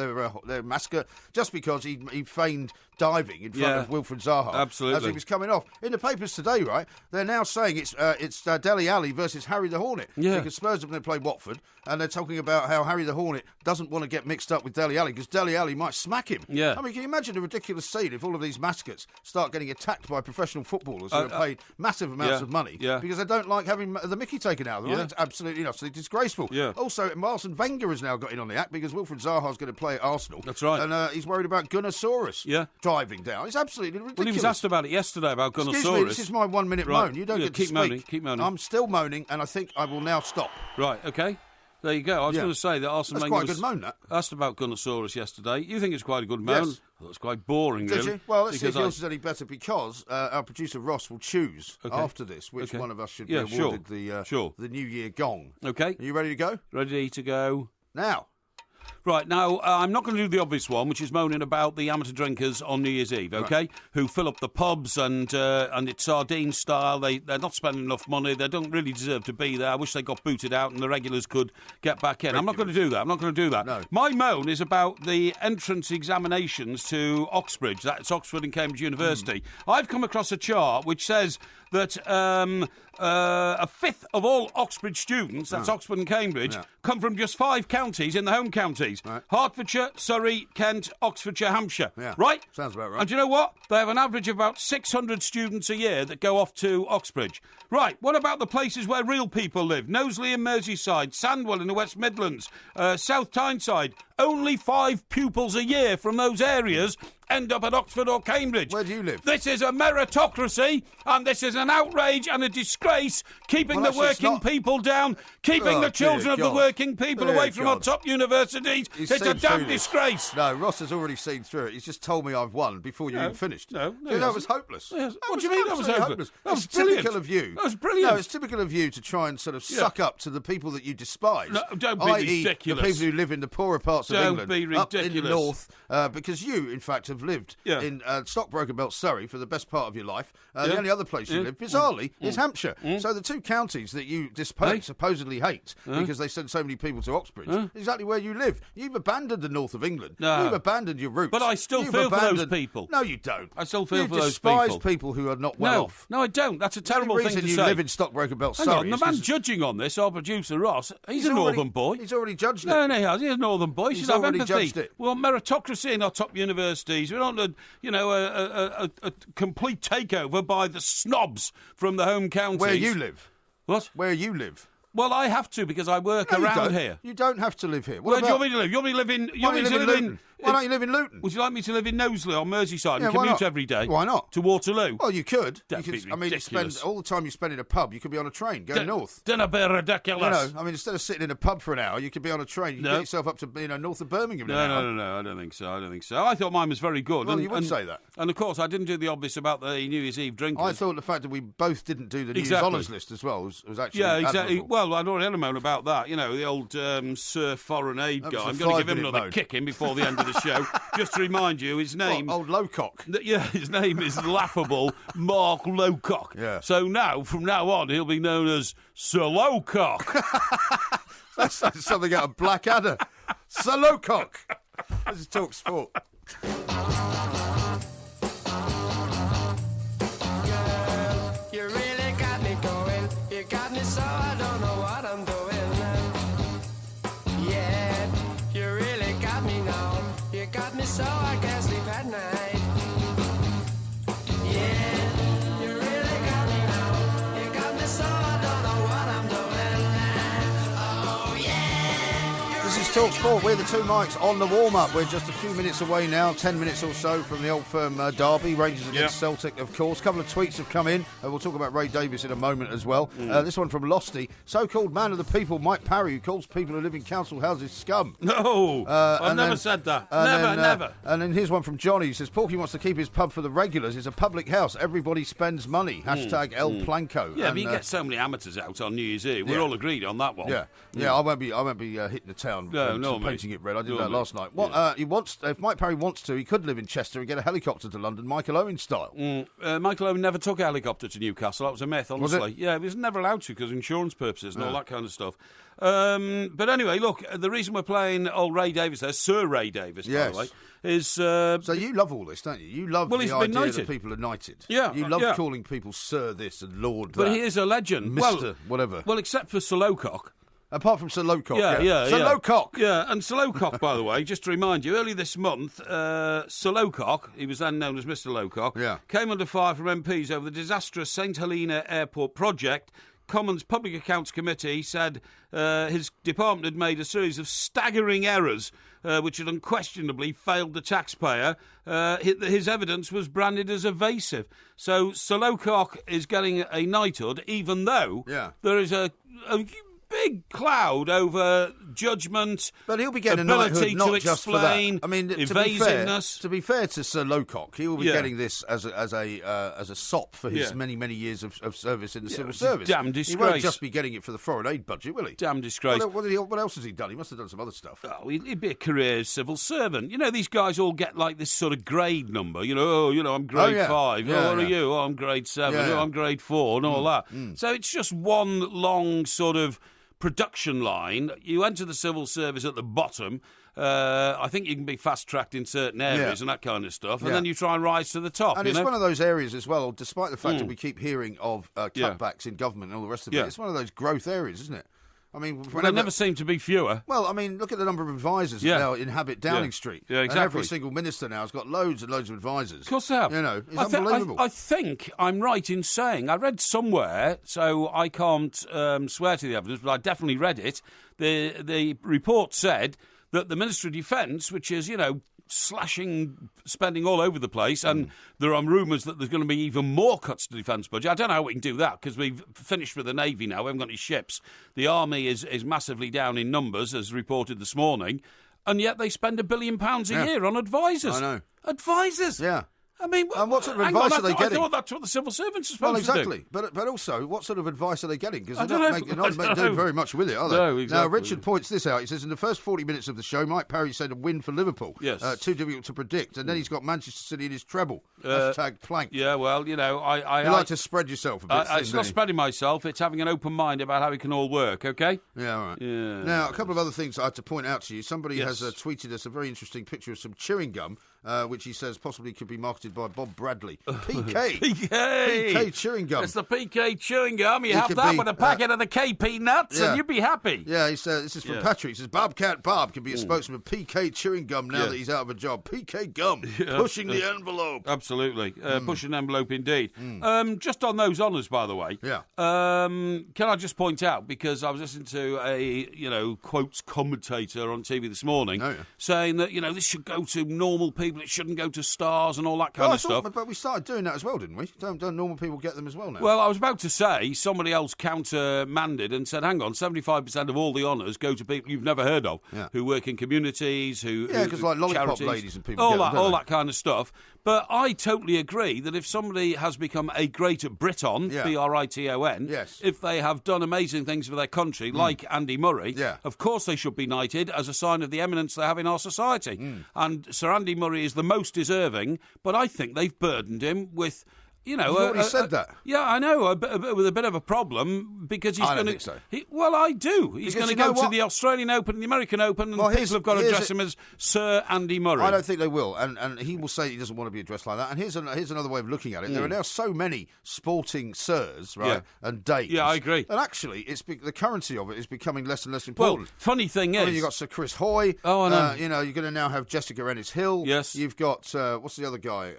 their mascot, just because he feigned diving in front of Wilfred Zaha. Absolutely. As he was coming off. In the papers today, right, they're now saying it's Dele Alli versus Harry the Hornet. Yeah. Because Spurs are going to play Watford, and they're talking about how Harry the Hornet doesn't want to get mixed up with Dele Alli because Dele Alli might smack him. Yeah. I mean, can you imagine the ridiculous scene if all of these mascots start getting attacked by professional footballers who are paid massive amounts of money because they don't like having the mickey taken out of them? It's absolutely disgraceful. Yeah. Also, Arsene Wenger has now got in on the act because Wilfred Zaha is going to play at Arsenal. That's right. And he's worried about Gunnersaurus driving down. It's absolutely ridiculous. Well, he was asked about it yesterday about Gunnersaurus. Excuse me, this is my 1 minute moan. You don't get to keep speak. moaning. Keep moaning. I'm still moaning, and I think I will now stop. Right, okay. There you go. I was going to say that Arsene That's Wenger quite a good moan, that. asked about Gunnosaurus yesterday. You think it's quite a good moan? Yes. Well, it's quite boring, Did really. you? Well, let's see if because yours is any better, because our producer Ross will choose after this which one of us should be awarded the New Year gong. Okay. Are you ready to go? Ready to go. Now. Right, now, I'm not going to do the obvious one, which is moaning about the amateur drinkers on New Year's Eve, okay? Right. Who fill up the pubs and it's sardine style. They're not spending enough money. They don't really deserve to be there. I wish they got booted out and the regulars could get back in. I'm not going to do that. No. My moan is about the entrance examinations to Oxbridge. That's Oxford and Cambridge University. I've come across a chart which says that a fifth of all Oxbridge students, that's Oxford and Cambridge, come from just 5 counties in the home counties. Right. Hertfordshire, Surrey, Kent, Oxfordshire, Hampshire. Yeah. Right? Sounds about right. And do you know what? They have an average of about 600 students a year that go off to Oxbridge. Right, what about the places where real people live? Knowsley in Merseyside, Sandwell in the West Midlands, South Tyneside. Only 5 pupils a year from those areas end up at Oxford or Cambridge. Where do you live? This is a meritocracy, and this is an outrage and a disgrace, keeping the working people down, keeping the children of the working people away from our top universities. It's a damn disgrace. No, Ross has already seen through it. He's just told me I've won before you even finished. No, that was hopeless. What do you mean that was hopeless? That was brilliant. Typical of you. That was brilliant. No, it's typical of you to try and sort of suck up to the people that you despise. No, don't be ridiculous. The people who live in the poorer parts of England. Don't be ridiculous. Up in the north, because you, in fact, have lived in Stockbroker Belt, Surrey, for the best part of your life. The only other place you live, bizarrely, is Hampshire. So the 2 counties that you supposedly hate because they send so many people to Oxbridge, exactly where you live. You've abandoned the north of England. No. You've abandoned your roots. But I still feel for those people. No, you don't. I still feel for those people. You people. despise people who are not well off. No, I don't. That's a terrible thing to say. The reason you live in Stockbroker Belt, Hang Surrey. on, the man judging on this, our producer Ross, he's a northern boy. He's already judged it. No, he has. He's a northern boy. He should have already empathy. judged it. We want meritocracy in our top universities. We don't, a complete takeover by the snobs from the home counties. Where you live. What? Where you live. Well, I have to because I work around here. You don't have to live here. Where do you want me to live? You want me to live in? Why don't you live in Luton? Why don't you live in Luton? Would you like me to live in Knowsley or Merseyside and why commute not? every day? Why not? To Waterloo? Well, you could. That'd be I mean, ridiculous. all the time you spend in a pub, you could be on a train going north. Don't be ridiculous. I mean, instead of sitting in a pub for an hour, you could be on a train. You could get yourself up to north of Birmingham. No, I don't think so. I thought mine was very good. Well, you would say that. And of course, I didn't do the obvious about the New Year's Eve drinkers. I thought the fact that we both didn't do the New Year's honours list as well was actually exactly. admirable. Well, I'd already had a moan about that. The old Sir Foreign Aid guy. I'm going to give him another kicking before the end of the show. Just to remind you, his name... What, old Lowcock? His name is laughable Mark Lowcock. Yeah. So from now on, he'll be known as Sir Lowcock. That's something out of Blackadder. Sir Lowcock. This is Talk Sport. You really got me going. You got me so I don't know what I'm doing. Yeah, you really got me now. You got me so I can't sleep at night. Yeah, you really got me now. You got me so I don't know what I'm doing. Oh yeah. This is Talk Sport. We're the 2 mics on the warm-up. We're just a few minutes away now, 10 minutes or so from the Old Firm derby. Rangers against Celtic, of course. A couple of tweets have come in. We'll talk about Ray Davies in a moment as well. This one from Losty. So-called man of the people, Mike Parry, who calls people who live in council houses scum. No, I've never said that. Never. And then here's one from Johnny. He says, Porky wants to keep his pub for the regulars. It's a public house. Everybody spends money. Hashtag El Planco. Yeah, but you get so many amateurs out on New Year's Eve. We're all agreed on that one. Yeah. I won't be hitting the town painting it red. I did that last night. If Mike Parry wants to, he could live in Chester and get a helicopter to London, Michael Owen style. Michael Owen never took a helicopter to Newcastle. That was a myth, honestly. Was it? Yeah, he was never allowed to because of insurance purposes and all that kind of stuff. But anyway, look, the reason we're playing old Ray Davies there, Sir Ray Davies, by the way, is... so you love all this, don't you? You love the idea that people are knighted. Yeah. You love calling people Sir this and Lord that. But he is a legend. Mr. whatever. Well, except for Sir Lowcock. Apart from Sir Lowcock, Sir Lowcock. Yeah, and Sir Lowcock, by the way, just to remind you, early this month, Sir Lowcock, he was then known as Mr. Lowcock, came under fire from MPs over the disastrous St Helena Airport project. Commons Public Accounts Committee said his department had made a series of staggering errors which had unquestionably failed the taxpayer. His evidence was branded as evasive. So Sir Lowcock is getting a knighthood, even though there is a big cloud over judgment, But he'll be getting ability a knighthood to not just for that. explain, I mean, evasiveness. to be fair to Sir Lowcock, he will be Yeah. getting this as a sop for his Yeah. many years of service in the civil it's a service. damn He disgrace. won't just be getting it for the foreign aid budget, will he? Damn disgrace. What else has he done? He must have done some other stuff. Oh, he'd be a career civil servant. You know, these guys all get like this sort of grade number. I'm grade yeah. 5. Yeah, what are yeah. you? I'm grade 7. Yeah, yeah. I'm grade 4 and all that. So it's just one long sort of production line. You enter the civil service at the bottom. I think you can be fast-tracked in certain areas and that kind of stuff. And Yeah. then you try and rise to the top. And it's one of those areas as well, despite the fact that we keep hearing of cutbacks in government and all the rest of it, it's one of those growth areas, isn't it? I mean, Well, there never seem to be fewer. Well, I mean, look at the number of advisors that now inhabit Downing Street. Yeah, And every exactly. single minister now has got loads and loads of advisors. Of course they have. It's unbelievable. I think I'm right in saying, I read somewhere, so I can't swear to the evidence, but I definitely read it. The report said that the Ministry of Defence, which is, slashing spending all over the place, and there are rumours that there's going to be even more cuts to the defence budget. I don't know how we can do that, because we've finished with the Navy now. We haven't got any ships. The Army is massively down in numbers, as reported this morning, and yet they spend £1 billion a year on advisors. I know. Advisors? Yeah. I mean, And what sort of hang on, advice are they I getting? thought that's what the civil servants are Well, supposed to do. exactly. But also, what sort of advice are they getting? Because I they're don't not know. doing very much with it, are they? No, Now, exactly. Richard points this out. He says, in the first 40 minutes of the show, Mike Parry said a win for Liverpool. Yes. Too difficult to predict. And then he's got Manchester City in his treble. Hashtag plank. Yeah, well, You like to spread yourself a bit. It's not spreading myself. It's having an open mind about how it can all work, okay? Yeah, all right. Yeah. Now, a couple of other things I had to point out to you. Somebody Yes. has tweeted us a very interesting picture of some chewing gum, which he says possibly could be marketed by Bob Bradley. PK. PK chewing gum. It's the PK chewing gum. You It have could that be, with a packet of the KP nuts, yeah. and you'd be happy. Yeah, he said, this is from Yeah. Patrick. He says, Bobcat Bob can be a spokesman of PK chewing gum now Yeah. that he's out of a job. PK gum, pushing the envelope. Absolutely. Push an envelope indeed. Just on those honours, by the way. Yeah. Can I just point out, because I was listening to a, quotes commentator on TV this morning saying that, this should go to normal people, it shouldn't go to stars and all that kind of stuff. But we started doing that as well, didn't we? Don't normal people get them as well now? Well, I was about to say, somebody else countermanded and said, hang on, 75% of all the honours go to people you've never heard of, who work in communities, because like lollipop charities, ladies and people all get them, that, don't all they? that kind of stuff. But I totally agree that if somebody has become a great Briton, Briton, Yes. if they have done amazing things for their country, like Andy Murray, of course they should be knighted as a sign of the eminence they have in our society. And Sir Andy Murray is the most deserving, but I think they've burdened him with... You've already said that. Yeah, I know, with a bit of a problem, because he's I don't going think to... so. Well, I do. He's Because going to you know go to what? the Australian Open and the American Open, and Well, people have got to here's address him as Sir Andy Murray. I don't think they will, and he will say he doesn't want to be addressed like that. And here's another way of looking at it. There are now so many sporting sirs, right, and dames. Yeah, I agree. And actually, the currency of it is becoming less and less Well, important. funny thing is... You've got Sir Chris Hoy. Oh, I know. You're going to now have Jessica Ennis-Hill. Yes. You've got, what's the other guy?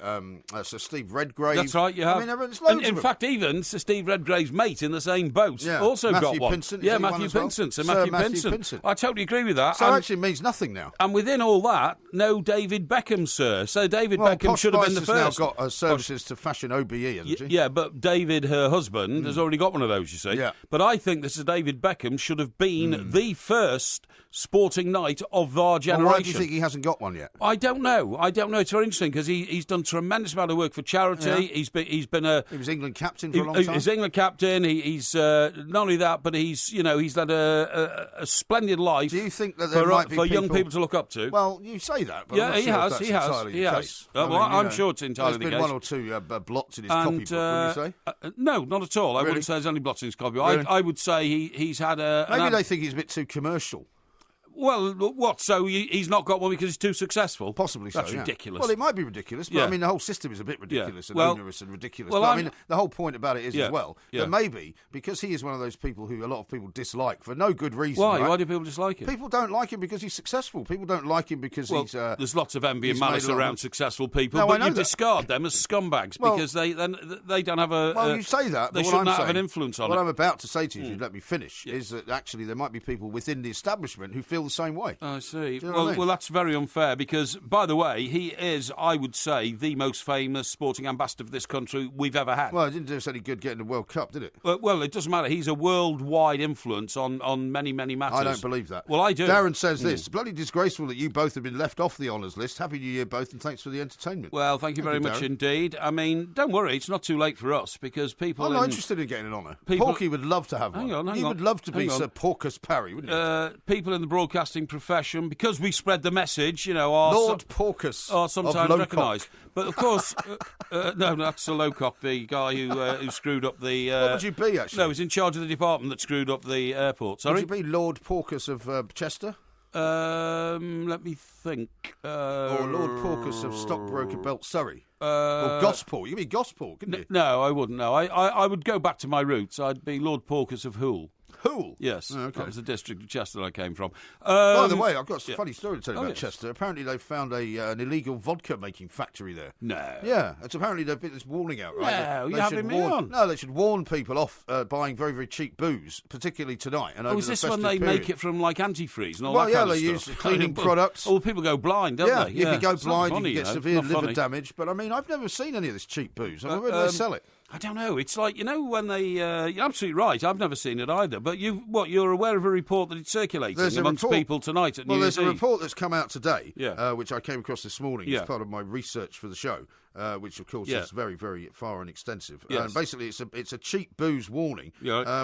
Sir Steve Redgrave. That's right, you have. I mean, there's loads and in of them. fact, even Sir Steve Redgrave's mate in the same boat also Matthew got one. Pinsent, Yeah, he won Matthew as well? Pinsent. Sir Sir Matthew Pinsent. I totally agree with that. So and, it actually means nothing now. and within all that, no David Beckham, sir. So David Well, Beckham Posh should have been the Spice has first. now got services to Fashion OBE, hasn't she? Yeah, but David, her husband, has already got one of those, you see. Yeah. But I think that Sir David Beckham should have been the first sporting knight of our Well, generation. why do you think he hasn't got one yet? I don't know. It's very interesting because he's done tremendous amount of work for charity. Yeah. He's been a... He was England captain for a long time. He's England captain. He's not only that, but he's led a splendid life. Do you think that there for, might be for young people- people to look up to? Well, you say that, but yeah, I'm not he sure if has. that's He has. entirely He the has. case. Well, I'm sure it's entirely the There's case. been one or two blots in his copybook, would you say? No, not at all. I Really? wouldn't say there's any blots in his copy. Really? I would say he's had a... Maybe they think he's a bit too commercial. Well, what? So he's not got one because he's too successful? Possibly so. That's yeah. ridiculous. Well, it might be ridiculous, but Yeah. I mean, the whole system is a bit ridiculous and Well- onerous and ridiculous. well, but I I'm- mean, the whole point about it is Yeah. as well Yeah. that maybe because he is one of those people who a lot of people dislike for no good reason. Why? right? Why do people dislike him? People don't like him because he's successful. People don't like him because Well, he's. there's lots of envy and he's malice made a lot around of- successful people, No, I but know you that. discard them as scumbags Well- because they don't have a... Well, you say that, They but what shouldn't I'm have saying, an influence on what it. I'm about to say to you, if you let me finish, is that actually there might be people within the establishment who feel the the same way. I see. Do you know what I mean? Well, that's very unfair because, by the way, he is, I would say, the most famous sporting ambassador for this country we've ever had. Well, it didn't do us any good getting the World Cup, did it? Well, it doesn't matter. He's a worldwide influence on many, many matters. I don't believe that. Well, I do. Darren says this, bloody disgraceful that you both have been left off the honours list. Happy New Year both, and thanks for the entertainment. Well, thank you very much indeed. I mean, don't worry, it's not too late for us because people... I'm not interested in getting an honour. Porky would love to have one. Hang on. He would love to be Sir Porcus Parry, wouldn't he? People in the broadcasting profession, because we spread the message, you know, are... Lord Porcus are of sometimes Lowcock. recognised. But, of course... no, that's Sir Lowcock, the guy who screwed up the... What would you be, actually? No, he's in charge of the department that screwed up the airport. Sorry? Would you be Lord Porcus of Chester? Let me think. Or Lord Porcus of Stockbroker Belt, Surrey? Or Gosport. You'd be Gosport, couldn't you? No, I wouldn't, no. I would go back to my roots. I'd be Lord Porcus of Hoole. Hoole? Yes, Oh, okay. that was the district of Chester I came from. By the way, I've got a funny story to tell you about yes. Chester. Apparently they found an illegal vodka-making factory there. No. Yeah, it's apparently they've put this warning out, right? No, They you're having should me on. No, they should warn people off buying very, very cheap booze, particularly tonight. And over is the this when festive they period. make it from, like, antifreeze and all Well, that yeah, kind of they stuff? use cleaning products. Oh, people go blind, don't they? Yeah, if you go It's not blind, funny, you can get know. severe Not liver funny. damage. But, I mean, I've never seen any of this cheap booze. I mean, where do they sell it? I don't know. It's like, you know, when they... you're absolutely right. I've never seen it either. But you're aware of a report that it's circulating amongst people tonight at New Year's Well, there's a Eve? report that's come out today, Yeah. which I came across this morning as part of my research for the show, which, of course, is very, very far and extensive. Yes. And basically, it's a cheap booze warning,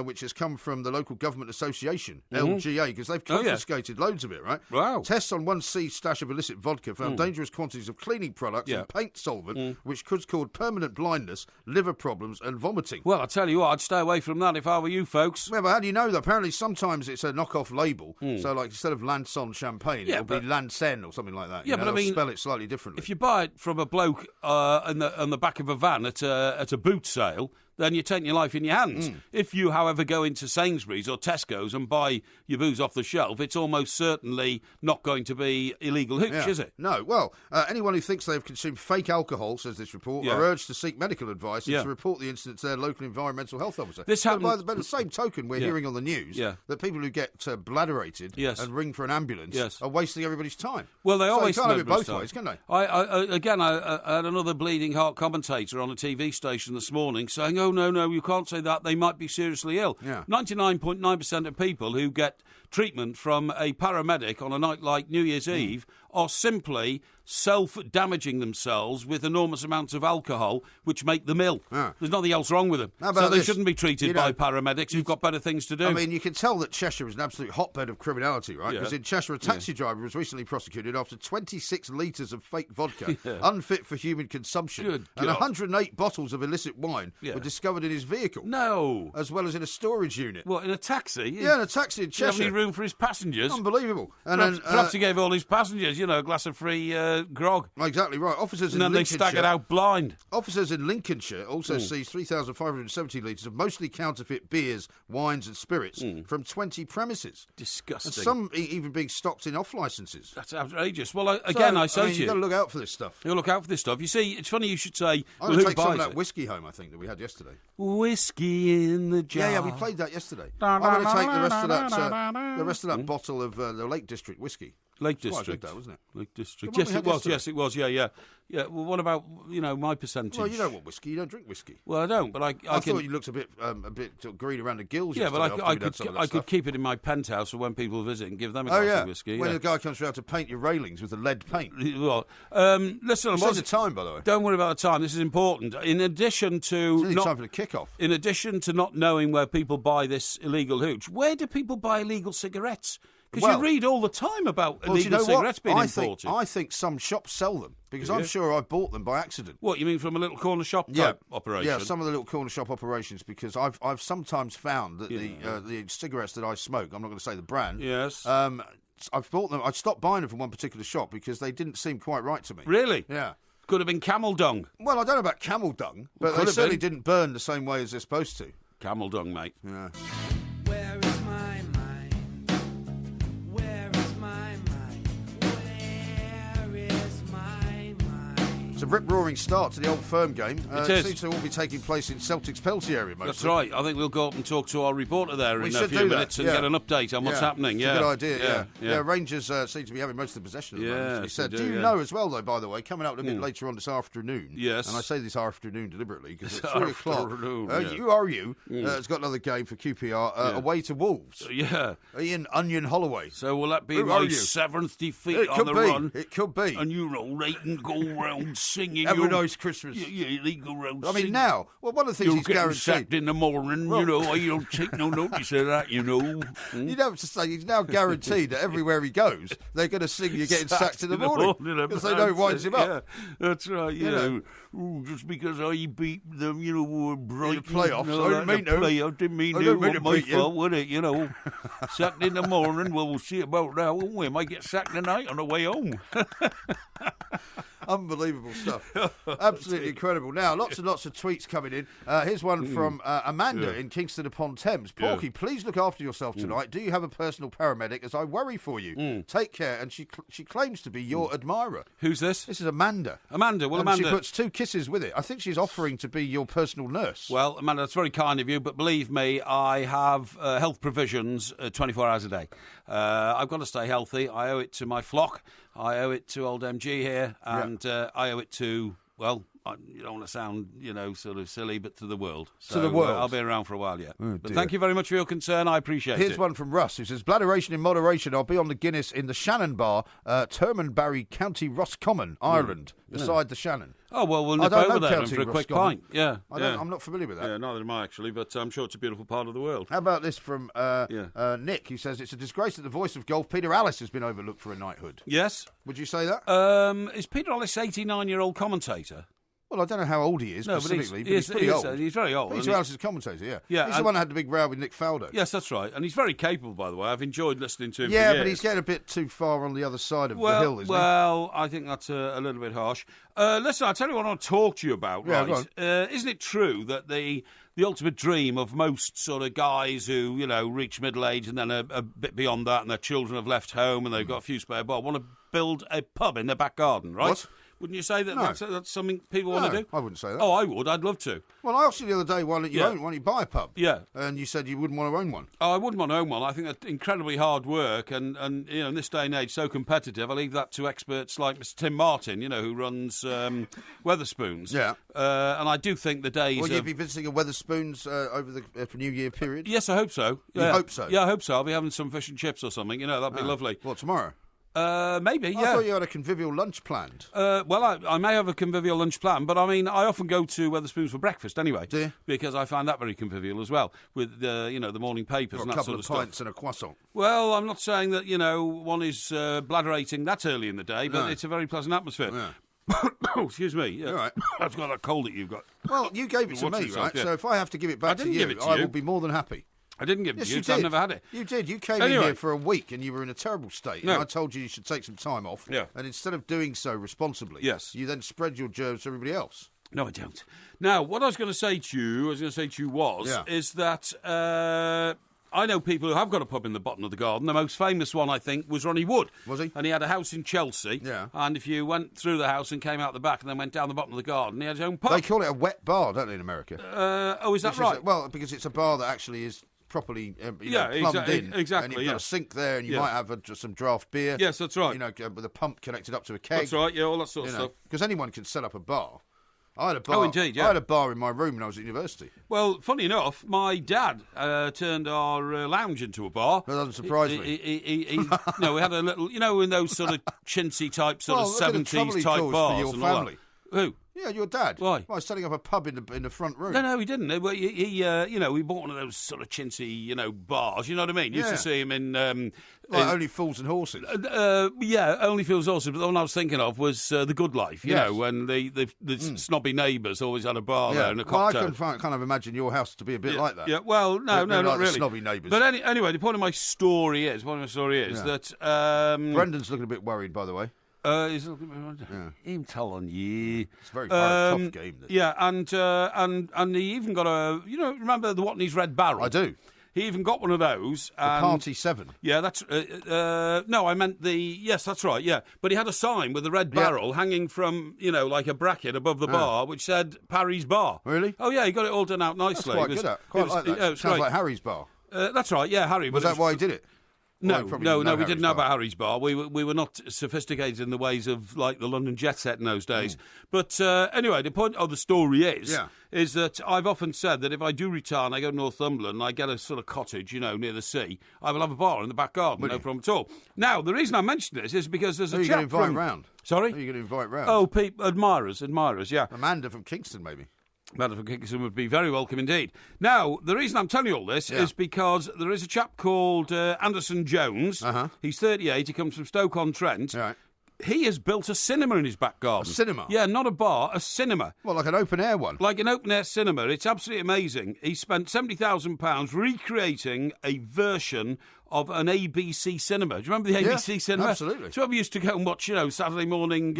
which has come from the local government association, LGA, because they've confiscated loads of it, right? Wow. Tests on 1C stash of illicit vodka found dangerous quantities of cleaning products and paint solvent, which could cause permanent blindness, liver problems, and vomiting. Well, I tell you what, I'd stay away from that if I were you folks. Yeah, but how do you know that? Apparently, sometimes it's a knockoff label. So, like, instead of Lanson champagne, it'll be Lansen or something like that. Yeah, but I mean, spell it slightly differently. If you buy it from a bloke on the back of a van at a boot sale, then you're taking your life in your hands. If you, however, go into Sainsbury's or Tesco's and buy your booze off the shelf, it's almost certainly not going to be illegal hooch, is it? No. Well, anyone who thinks they've consumed fake alcohol, says this report, are urged to seek medical advice and to report the incident to their local environmental health officer. This happened... By the same token, we're hearing on the news that people who get bladderated and ring for an ambulance are wasting everybody's time. Well, they are so wasting can't have it both everybody's ways, can they? I had another bleeding heart commentator on a TV station this morning saying, oh, no, you can't say that. They might be seriously ill. Yeah. 99.9% of people who get treatment from a paramedic on a night like New Year's Eve are simply self-damaging themselves with enormous amounts of alcohol, which make them ill. There's nothing else wrong with them. So they shouldn't be treated by paramedics who've got better things to do. I mean, you can tell that Cheshire is an absolute hotbed of criminality, right? Because in Cheshire, a taxi driver was recently prosecuted after 26 litres of fake vodka, unfit for human consumption, and 108 bottles of illicit wine were discovered in his vehicle. No. As well as in a storage unit. What, in a taxi? Yeah, in a taxi in Cheshire. Did he have any room for his passengers? Unbelievable. And perhaps he gave all his passengers, a glass of free grog. Exactly right. Officers and then they staggered out blind. Officers in Lincolnshire also seized 3,570 litres of mostly counterfeit beers, wines and spirits from 20 premises. Disgusting. And some even being stocked in off licences. That's outrageous. Well, I say to you... You've got to look out for this stuff. You'll look out for this stuff. You see, it's funny you should say... I'm going to take some of that whiskey home, I think, that we had yesterday. Whiskey in the jar. Yeah, we played that yesterday. I'm going to take the rest of that bottle of the Lake District whiskey. Lake It's District. quite good, though, wasn't it? Lake District. The one Yes, we it had was. yesterday. Yes, it was. Yeah. Well, what about my percentage? Well, you don't want whiskey. You don't drink whiskey. Well, I don't. But I thought you looked a bit sort of green around the gills. Yeah, but I could keep it in my penthouse for when people visit and give them a glass of whiskey. When the guy comes around to paint your railings with the lead paint. Well, listen. What's the time, by the way? Don't worry about the time. This is important. In addition to it's time for the kick-off. In addition to not knowing where people buy this illegal hooch, where do people buy illegal cigarettes? Because you read all the time about illegal cigarettes being imported. I think some shops sell them, because I'm sure I've bought them by accident. What, you mean from a little corner shop type operation? Yeah, some of the little corner shop operations, because I've sometimes found that the cigarettes that I smoke, I'm not going to say the brand. Yes. I've bought them. I stopped buying them from one particular shop because they didn't seem quite right to me. Really? Yeah. Could have been camel dung. Well, I don't know about camel dung, but they certainly didn't burn the same way as they're supposed to. Camel dung, mate. Yeah. Where is my mind? Where is my mind? Where is my mind? It's a rip-roaring start to the Old Firm game. It is. Seems to all be taking place in Celtic's Peltier area, mostly. That's right. I think we'll go up and talk to our reporter there in a should few do that, minutes and yeah. get an update on what's happening. It's Yeah, a good idea, yeah. yeah. Rangers seem to be having most of the possession at the moment, as we Yes, said. they Do you do, know as well, though, by the way, coming up a bit later on this afternoon, Yes. and I say this afternoon deliberately because This it's 3 o'clock, afternoon, has got another game for QPR away to Wolves. Yeah. Ian Onion Holloway. So will that be Who my are you? 7th defeat It on could the be. run? It could be. And you know, they can go round singing. Have a your- nice Christmas. Yeah, they go round I mean, singing. now, well, one of the things You're he's getting guaranteed. sacked in the morning, you know. I don't take no notice of that, you know. You know what to say, he's now guaranteed that everywhere he goes, they're going to sing you're getting sacked in the morning. Because they know it winds him up. Yeah, that's right, you know. Ooh, just because I beat them, you know, Brighton. playoffs. No, I didn't mean to. I didn't mean I to. didn't mean It to wasn't beat my you. fault, was it? You know, sacked in the morning. Well, we'll see about that, won't we? Might get sacked tonight on the way home. Unbelievable stuff. Absolutely incredible. Now, lots and lots of tweets coming in. Here's one from Amanda in Kingston upon Thames. Porky, please look after yourself tonight. Do you have a personal paramedic as I worry for you? Take care. And she claims to be your admirer. Who's this? This is Amanda. Amanda. Well, And Amanda. she puts 2 kisses with it. I think she's offering to be your personal nurse. Well, Amanda, that's very kind of you, but believe me, I have health provisions 24 hours a day. I've got to stay healthy. I owe it to my flock. I owe it to old MG here, and I owe it to, well, you don't want to sound, you know, sort of silly, but to the world. So, to the world. I'll be around for a while yet. Oh, but dear. thank you very much for your concern. I appreciate it. Here's one from Russ who says, bladderation in moderation. I'll be on the Guinness in the Shannon Bar, Termonbarry, County Roscommon, Ireland, beside the Shannon. Oh, well, we'll I nip don't over know there then County for a quick Roscommon. pint. Yeah. I'm not familiar with that. Yeah, neither am I, actually, but I'm sure it's a beautiful part of the world. How about this from Nick? He says, it's a disgrace that the voice of golf, Peter Alice, has been overlooked for a knighthood. Yes. Would you say that? Is Peter Alice 89-year-old commentator? Well, I don't know how old he is specifically, but he's pretty old. He's very old. Peter Alice is a commentator, yeah. Yeah, he's the one that had the big row with Nick Faldo. Yes, that's right. And he's very capable, by the way. I've enjoyed listening to him Yeah, for years. but he's getting a bit too far on the other side of the hill, isn't Well, I think that's a little bit harsh. Listen, I'll tell you what I want to talk to you about, Yeah, right? Isn't it true that the ultimate dream of most sort of guys who, you know, reach middle age and then a bit beyond that and their children have left home and they've got a few spare bob, want to build a pub in their back garden, right? What? Wouldn't you say that No. that's something people want to do? I wouldn't say that. Oh, I would. I'd love to. Well, I asked you the other day, why don't you buy a pub? Yeah. And you said you wouldn't want to own one. Oh, I wouldn't want to own one. I think that's incredibly hard work, and you know, in this day and age, so competitive. I leave that to experts like Mr. Tim Martin, you know, who runs Weatherspoons. Yeah. And I do think the days. Will you of... be visiting a Weatherspoons over the New Year period? Yes, I hope so. You Yeah. hope so? Yeah, I hope so. I'll be having some fish and chips or something. You know, that'd be lovely. What, tomorrow? Maybe. I Yeah. thought you had a convivial lunch planned. Well, I may have a convivial lunch plan, but I mean, I often go to Weatherspoons for breakfast anyway. Do you? Because I find that very convivial as well, with you know, the morning papers Or and a that couple sort of of stuff. pints and a croissant. Well, I'm not saying that, you know, one is bladderating that early in the day, but No. it's a very pleasant atmosphere. Yeah. Oh, excuse me. Yeah. All right. I've got that cold that you've got. Well, you gave it to Watch me, yourself, right? yeah. So if I have to give it back to didn't you, give it to I you. will be more than happy. I didn't give it Yes, to you, you 'cause I've did. never had it. You did. You came in Anyway. here for a week and you were in a terrible state. No. And I told you should take some time off. Yeah. And instead of doing so responsibly, Yes. you then spread your germs to everybody else. No, I don't. Now, what I was going to say to you, Yeah. is that I know people who have got a pub in the bottom of the garden. The most famous one, I think, was Ronnie Wood. Was he? And he had a house in Chelsea. Yeah. And if you went through the house and came out the back and then went down the bottom of the garden, he had his own pub. They call it a wet bar, don't they, in America? Is that Which is right? well, because it's a bar that actually is properly Yeah, plumbed in. exactly, And you've yeah. got a sink there and you Yeah. might have some draft beer. Yes, that's right. You know, with a pump connected up to a keg. That's right, yeah, all that sort of stuff. Because anyone can set up a bar. I had a bar. Oh, indeed, yeah. I had a bar in my room when I was at university. Well, funny enough, my dad turned our lounge into a bar. That doesn't surprise me. No, we had a little, you know, in those sort of chintzy type, sort Well, of look at the trouble 70s he type caused for bars. your and all that. family. Who? Yeah, your dad. Why? Well, setting up a pub in the front room. No, he didn't. He you know, we bought one of those sort of chintzy, you know, bars. You know what I mean? Used Yeah. to see him in. Like Only Fools and Horses. Yeah, only feels awesome. But the one I was thinking of was The Good Life. You Yes. know, when the snobby neighbours always had a bar there and a Well, I cocktail. can kind of imagine your house to be a bit like that. Yeah, well, no, They're not like the really. snobby neighbours. But anyway, the point of my story is Yeah. that Brendan's looking a bit worried, by the way. he's looking at me. I'm telling you, It's a very hard, tough game. This. Yeah, and he even got a, you know, remember the Watney's Red Barrel? I do. He even got one of those. The Party 7. Yeah, that's... no, I meant the... Yes, that's right, yeah. But he had a sign with a red barrel hanging from, like a bracket above the bar, which said Parry's Bar. Really? Oh, yeah, he got it all done out nicely. That's quite like that. Sounds great. like Harry's Bar. That's right, yeah, Harry. Was that why he did it? No, we Harry's didn't know bar. about Harry's Bar. We were not sophisticated in the ways of like the London Jet Set in those days. But anyway, the point of the story is that I've often said that if I do retire and I go to Northumberland and I get a sort of cottage, near the sea, I will have a bar in the back garden, no problem at all. Now, the reason I mention this is because there's a chap going to invite round? Sorry? Who are you going to invite round? Oh, admirers, yeah. Amanda from Kingston, maybe. Madam from Kingston would be very welcome indeed. Now, the reason I'm telling you all this is because there is a chap called Anderson Jones. He's 38. He comes from Stoke-on-Trent. Right. He has built a cinema in his back garden. A cinema? Yeah, not a bar, a cinema. Well, like an open-air one? Like an open-air cinema. It's absolutely amazing. He spent £70,000 recreating a version of an ABC cinema. Do you remember the ABC cinema? Absolutely. So we used to go and watch, Saturday morning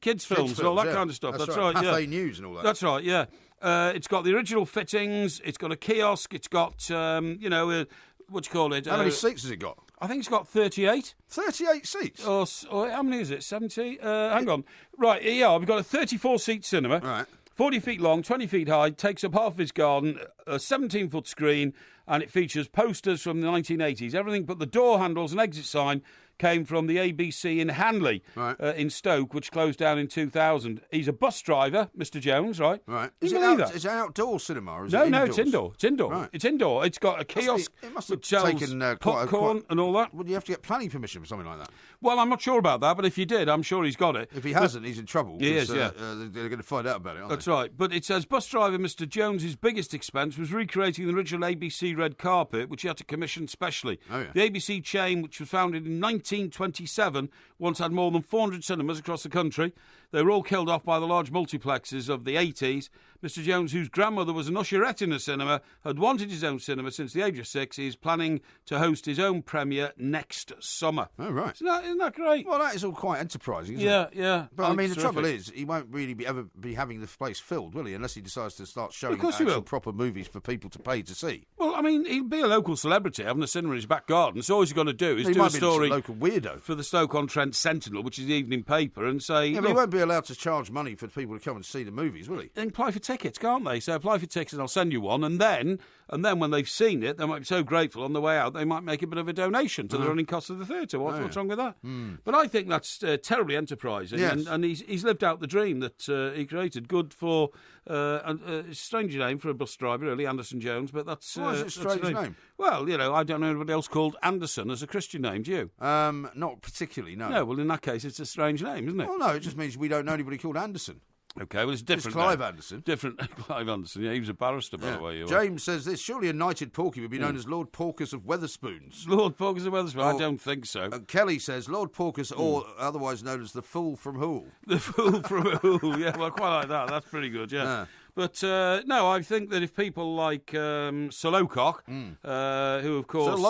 kids films and all that kind of stuff. That's right. Cafe News and all that. That's right, yeah. It's got the original fittings. It's got a kiosk. It's got, what do you call it? How many seats has it got? I think it's got 38. 38 seats? Or how many is it? 70? Hang on. Right, yeah, we've got a 34-seat cinema. Right. 40 feet long, 20 feet high, takes up half of his garden, a 17-foot screen, and it features posters from the 1980s. Everything but the door handles and exit sign came from the ABC in Hanley, in Stoke, which closed down in 2000. He's a bus driver, Mr. Jones, right? Right. Is it an outdoor cinema? Or is it No, indoors? it's indoor. It's indoor. Right. It's indoor. It's got a kiosk It must have which sells taken popcorn and all that. Would you have to get planning permission for something like that? Well, I'm not sure about that, but if you did, I'm sure he's got it. If he hasn't, he's in trouble. He is, yeah. They're going to find out about it, aren't That's they? right. But it says bus driver Mr. Jones's biggest expense was recreating the original ABC red carpet, which he had to commission specially. Oh, yeah. The ABC chain, which was founded in 1927, once had more than 400 cinemas across the country. They were all killed off by the large multiplexes of the 80s. Mr. Jones, whose grandmother was an usherette in a cinema, had wanted his own cinema since the age of 6. He is planning to host his own premiere next summer. Oh, right. Isn't that great? Well, that is all quite enterprising, isn't it? Yeah. But, I mean, the trouble is, he won't really ever be having the place filled, will he? Unless he decides to start showing actual proper movies for people to pay to see. Well, I mean, he'd be a local celebrity having a cinema in his back garden. So all he's got to do is do a story a local weirdo for the Stoke-on-Trent Sentinel, which is the evening paper, and say... Yeah, but he won't be allowed to charge money for people to come and see the movies, will he? They can apply for tickets, can't they? So apply for tickets and I'll send you one. And then when they've seen it, they might be so grateful on the way out, they might make a bit of a donation to the running costs of the theatre. What's wrong with that? But I think that's terribly enterprising. Yes. And he's lived out the dream that he created. Good for a strange name for a bus driver, really, Anderson Jones. But that's why is it a strange name? Well, I don't know anybody else called Anderson as a Christian name. Do you? Not particularly. No. No. Well, in that case, it's a strange name, isn't it? Well, no. It just means we don't know anybody called Anderson. Okay, well, it's different. It's Clive Anderson. Different. Clive Anderson, yeah, he was a barrister, by the way. James says this, surely a knighted Porky would be known as Lord Porkus of Weatherspoons. Lord Porkus of Weatherspoons? I don't think so. Kelly says Lord Porkus, or otherwise known as the Fool from Hoole. The Fool from Hoole, yeah, well, I quite like that. That's pretty good, yeah. But, no, I think that if people like Sir Lowcock, who, of course...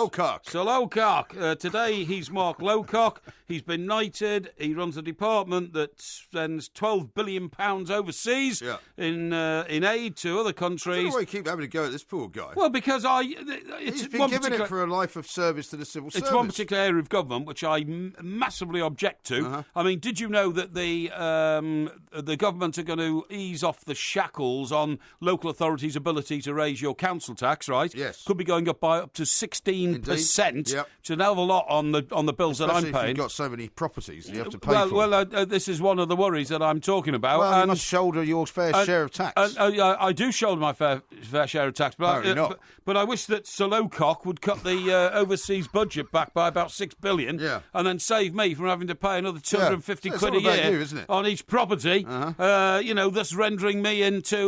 Sir Lowcock. Today, he's Mark Lowcock. He's been knighted. He runs a department that spends £12 billion overseas in aid to other countries. I don't know why you keep having to go at this poor guy. Well, because he's been given it for a life of service to the civil service. It's one particular area of government which I massively object to. I mean, did you know that the government are going to ease off the shackles on local authorities' ability to raise your council tax, right? Yes. Could be going up by up to 16%. Yep. Which is an hell of a lot on the bills that I'm Especially if paying. you've got so many properties you have to pay for. Well, this is one of the worries that I'm talking about. Well, you must shoulder your fair share of tax. I do shoulder my fair share of tax, not. But I wish that Sir Lowcock would cut the overseas budget back by about $6 billion, and then save me from having to pay another 250 quid a year on each property. Thus rendering me into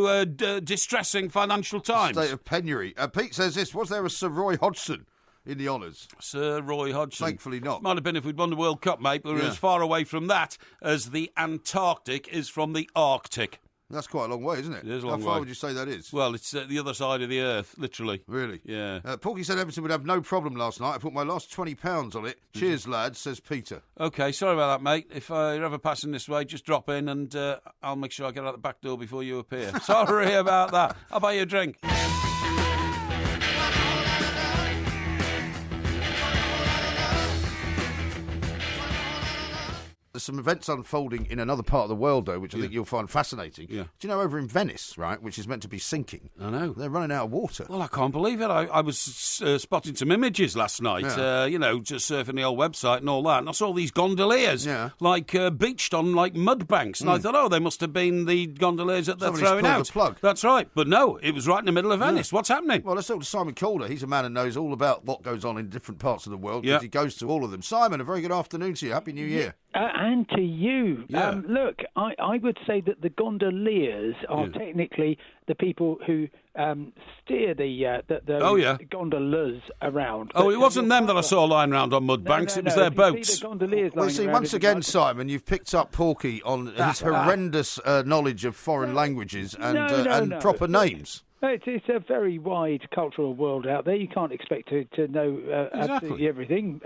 distressing financial times. State of penury. Pete says this: was there a Sir Roy Hodgson in the honours? Sir Roy Hodgson. Thankfully not. Might have been if we'd won the World Cup, mate, but we're as far away from that as the Antarctic is from the Arctic. That's quite a long way, isn't it? It is a long way. How far would you say that is? Well, it's the other side of the earth, literally. Really? Yeah. Porky said Everton would have no problem last night. I put my last £20 on it. Cheers, lads, says Peter. OK, sorry about that, mate. If you're ever passing this way, just drop in and I'll make sure I get out the back door before you appear. Sorry about that. I'll buy you a drink. some events unfolding in another part of the world, though, which I think you'll find fascinating. Yeah. Do you know over in Venice, right, which is meant to be sinking? I know. They're running out of water. Well, I can't believe it. I was spotting some images last night, just surfing the old website and all that, and I saw these gondoliers, beached on, mud banks, and I thought, they must have been the gondoliers that they're Somebody's throwing pulled out. the plug. That's right. But no, it was right in the middle of Venice. What's happening? Well, let's talk to Simon Calder. He's a man who knows all about what goes on in different parts of the world because he goes to all of them. Simon, a very good afternoon to you. Happy New Year. And to you. Yeah. Look, I would say that the gondoliers are technically the people who steer the gondolas around. Oh, it wasn't them that I saw lying around on mud banks. It was their boats. Well, see, once again, Simon, you've picked up Porky on his horrendous knowledge of foreign languages and proper names. It's a very wide cultural world out there. You can't expect to know absolutely everything.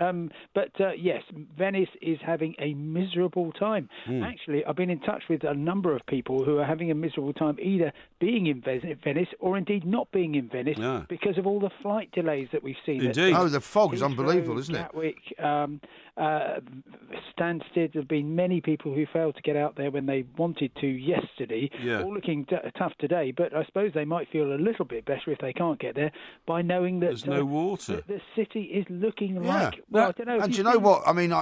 But yes, Venice is having a miserable time. Actually, I've been in touch with a number of people who are having a miserable time either being in Venice or indeed not being in Venice because of all the flight delays that we've seen. Indeed. The fog is unbelievable, isn't it? Gatwick, Stansted. There have been many people who failed to get out there when they wanted to yesterday. All looking tough today, but I suppose they might feel a little bit better if they can't get there by knowing that there's no water. The city is looking like. Well, I don't know. And do you know what? I mean,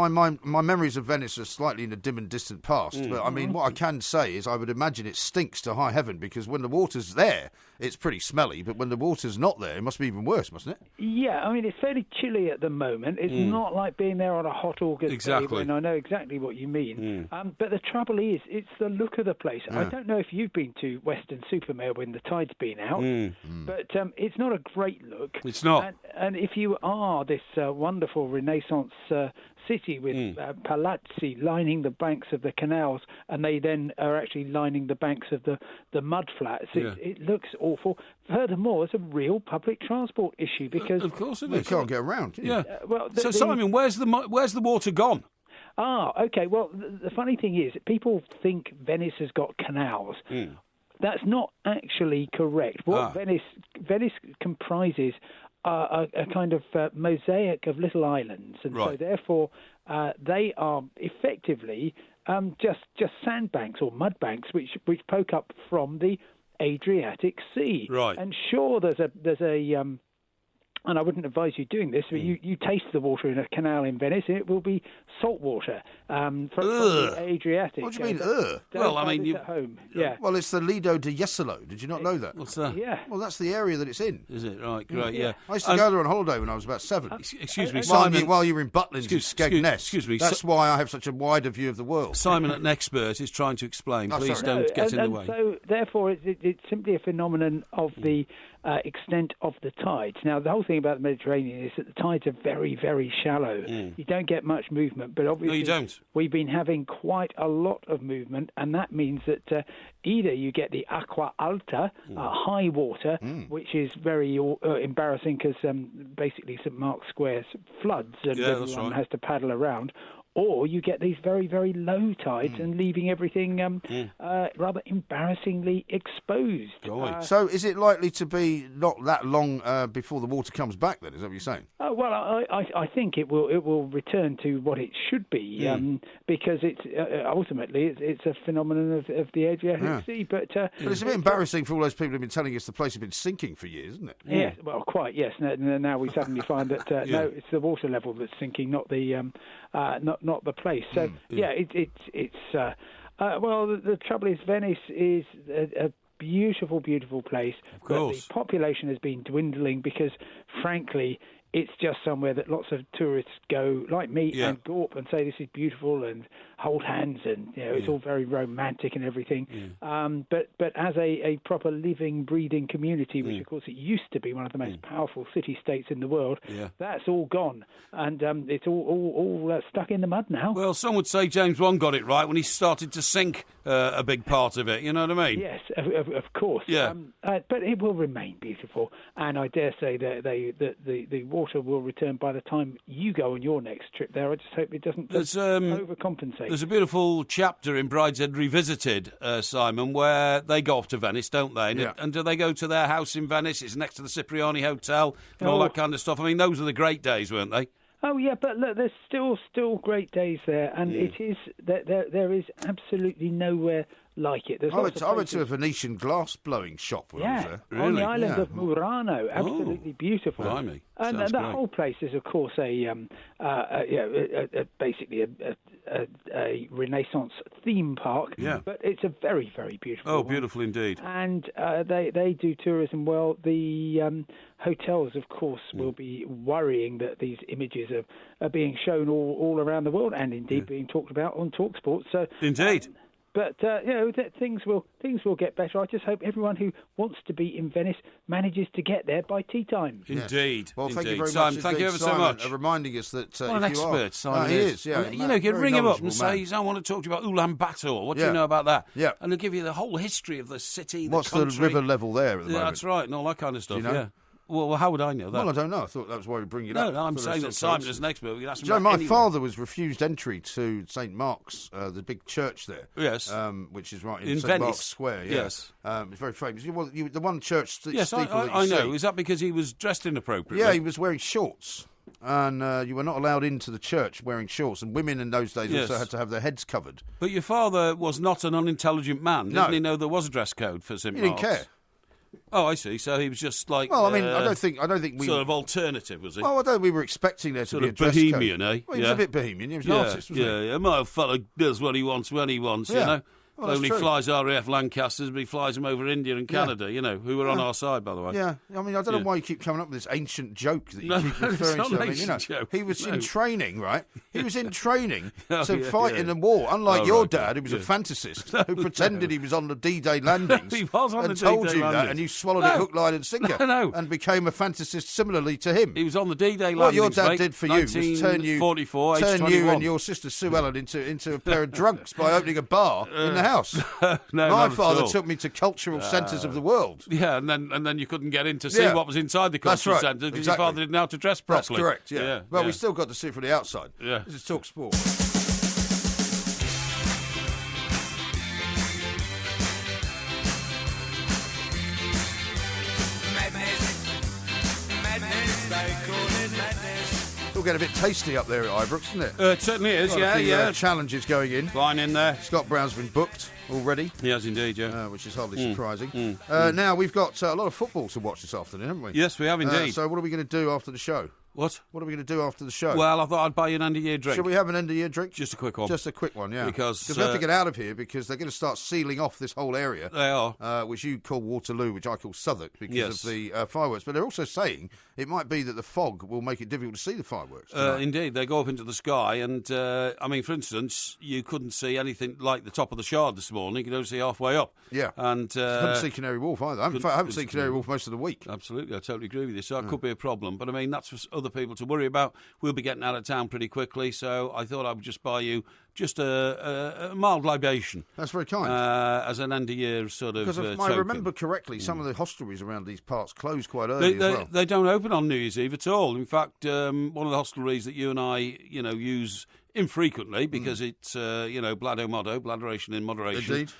my memories of Venice are slightly in the dim and distant past. But I mean, what I can say is, I would imagine it stinks to high heaven because when the water's there, it's pretty smelly. But when the water's not there, it must be even worse, mustn't it? Yeah, I mean, it's fairly chilly at the moment. It's not like being there on a hot August day, and I know exactly what you mean. But the trouble is, it's the look of the place. I don't know if you've been to Western Supermare when the tide's been out, but it's not a great look. It's not. And if you are this wonderful Renaissance city with palazzi lining the banks of the canals, and they then are actually lining the banks of the mud flats, it looks awful. Furthermore, it's a real public transport issue because of course it you is. can't get around. Can you? So Simon, where's the water gone? Okay. Well, the funny thing is, people think Venice has got canals. That's not actually correct. What Venice comprises a kind of mosaic of little islands, and so therefore they are effectively just sandbanks or mud banks which poke up from the Adriatic Sea. Right. And sure, there's a and I wouldn't advise you doing this, but you taste the water in a canal in Venice, and it will be salt water from the Adriatic. What do you mean, Well, I mean, at home. Yeah. Well, it's the Lido di Jesolo. Did you not know that? What's that? Yeah. Well, that's the area that it's in. Is it? Right, great, yeah. I used to go there on holiday when I was about 7. Excuse me, Simon. While you were in Butlins and Skegness. Excuse me. That's why I have such a wider view of the world. Simon, an expert, is trying to explain. Please don't get in the way. So, therefore, it's simply a phenomenon of the extent of the tides. Now, the whole thing about the Mediterranean is that the tides are very, very shallow. You don't get much movement, but obviously you don't. We've been having quite a lot of movement, and that means that either you get the acqua alta, high water, which is very embarrassing because basically St Mark's Square floods and everyone has to paddle around, or you get these very, very low tides and leaving everything rather embarrassingly exposed. So is it likely to be not that long before the water comes back then? Is that what you're saying? Well, I think it will return to what it should be because it's ultimately it's a phenomenon of the Adriatic Sea. But it's a bit embarrassing for all those people who've been telling us the place has been sinking for years, isn't it? Yes, well, quite, yes. Now we suddenly find that no, it's the water level that's sinking, not the not the place. So it's well, the trouble is Venice is a beautiful, beautiful place. Of course. But the population has been dwindling because, frankly, it's just somewhere that lots of tourists go, like me, and go up and say this is beautiful and hold hands, and it's all very romantic and everything. But as a proper living, breathing community, which of course it used to be one of the most powerful city-states in the world, that's all gone, and it's all stuck in the mud now. Well, some would say James Wan got it right when he started to sink a big part of it. You know what I mean? Yes, of course. Yeah. But it will remain beautiful, and I dare say that the water will return by the time you go on your next trip there. I just hope it doesn't overcompensate. There's a beautiful chapter in Brideshead Revisited, Simon, where they go off to Venice, don't they? And do they go to their house in Venice? It's next to the Cipriani Hotel and all that kind of stuff. I mean, those are the great days, weren't they? Oh yeah, but look, there's still great days there, and it is there is absolutely nowhere like it. There's I went to a Venetian glass blowing shop when I was there. On the island of Murano, absolutely beautiful. Blimey. And Sounds the great. whole place is, of course, basically a Renaissance theme park. Yeah. But it's a very, very beautiful. Oh, one. beautiful indeed. And they do tourism well. The hotels, of course, will be worrying that these images are being shown all around the world, and indeed being talked about on TalkSport. So Indeed. But things will get better. I just hope everyone who wants to be in Venice manages to get there by tea time. Indeed. Well, thank you Indeed. very Simon, much. thank you ever so Simon, much. reminding us that What an if you expert Simon he is. is, yeah. And, you can very ring him up and knowledgeable say, man. I want to talk to you about Ulaanbaatar. What do Yeah. you know about that? Yeah. And he'll give you the whole history of the city, What's the country. the river level there at the Yeah, moment? that's right, and all that kind of stuff, you know? yeah. Well, how would I know that? Well, I don't know. I thought that was why we bring it up. No, I'm Thought saying it that was Simon some is an expert. We can ask him Joe, about my anyone. father was refused entry to St Mark's, the big church there. Yes. Which is right in In St Venice. Mark's Square. Yeah. Yes. It's very famous. The one church Yes, steeple that you I know. see. Is that because he was dressed inappropriately? Yeah, he was wearing shorts. And you were not allowed into the church wearing shorts. And women in those days Yes. also had to have their heads covered. But your father was not an unintelligent man. No. Didn't he know there was a dress code for St He didn't Mark's? care. Oh, I see. So he was just like... Well, I mean, I don't think we... Sort of alternative, was he? Well, I don't think we were expecting there to Sort be of a dress bohemian, code. eh? Well, he was Yeah. a bit bohemian. He was an artist, wasn't he? yeah. My fella does what he wants when he wants, you Yeah. know. Well, that's Only true. flies RAF Lancasters, but he flies them over India and Canada, you know, who were on our side, by the way. Yeah, I mean, I don't know Yeah. why you keep coming up with this ancient joke that you No, keep it's referring not to. an I mean, ancient joke. he was No. in training, right? He was in training Oh, to yeah, fight yeah. in the war, unlike Oh, your right, dad, who was a yeah. fantasist, who pretended he was on the D-Day landings. He was on and the told D-Day you that, landings. and you swallowed No. it hook, line and sinker. No. And became a fantasist similarly to him. He was on the D-Day landings, What your dad mate, did for you was turn you 1944, age 21. 21. And your sister Sue Ellen into a pair of drunks by opening a bar in the house. No, My not at father all. took me to cultural centres of the world. Yeah, and then you couldn't get in to see Yeah. what was inside the That's cultural right, centre because exactly. your father didn't know how to dress That's properly. correct, yeah. Well, we still got to see it from the outside. Yeah. This is Talk Sport. It'll get a bit tasty up there at Ibrox, isn't it? It certainly is, Got a yeah, few, yeah. challenges going in. Fine in there. Scott Brown's been booked already, He has indeed, yeah. which is hardly surprising. Now, we've got a lot of football to watch this afternoon, haven't we? Yes, we have indeed. So what are we going to do after the show? What? What are we going to do after the show? Well, I thought I'd buy you an end-of-year drink. Shall we have an end-of-year drink? Just a quick one. Just a quick one, yeah. Because, we have to get out of here because they're going to start sealing off this whole area. They are. Which you call Waterloo, which I call Southwark because Yes. of the fireworks. But they're also saying it might be that the fog will make it difficult to see the fireworks tonight. Indeed, they go up into the sky, and I mean, for instance, you couldn't see anything like the top of the Shard this morning. You could only see halfway up. Yeah. And I haven't seen Canary Wharf either. I haven't seen Canary Wharf most of the week. Absolutely, I totally agree with you. So it could be a problem, but I mean, that's for other people to worry about. We'll be getting out of town pretty quickly, so I thought I would just buy you just a mild libation. That's very kind. As an end-of-year sort of Because if I token. remember correctly, some of the hostelries around these parts close quite early They, as well. they don't open on New Year's Eve at all. In fact, one of the hostelries that you and I, use infrequently because it's, blado modo, bladderation in moderation. Indeed.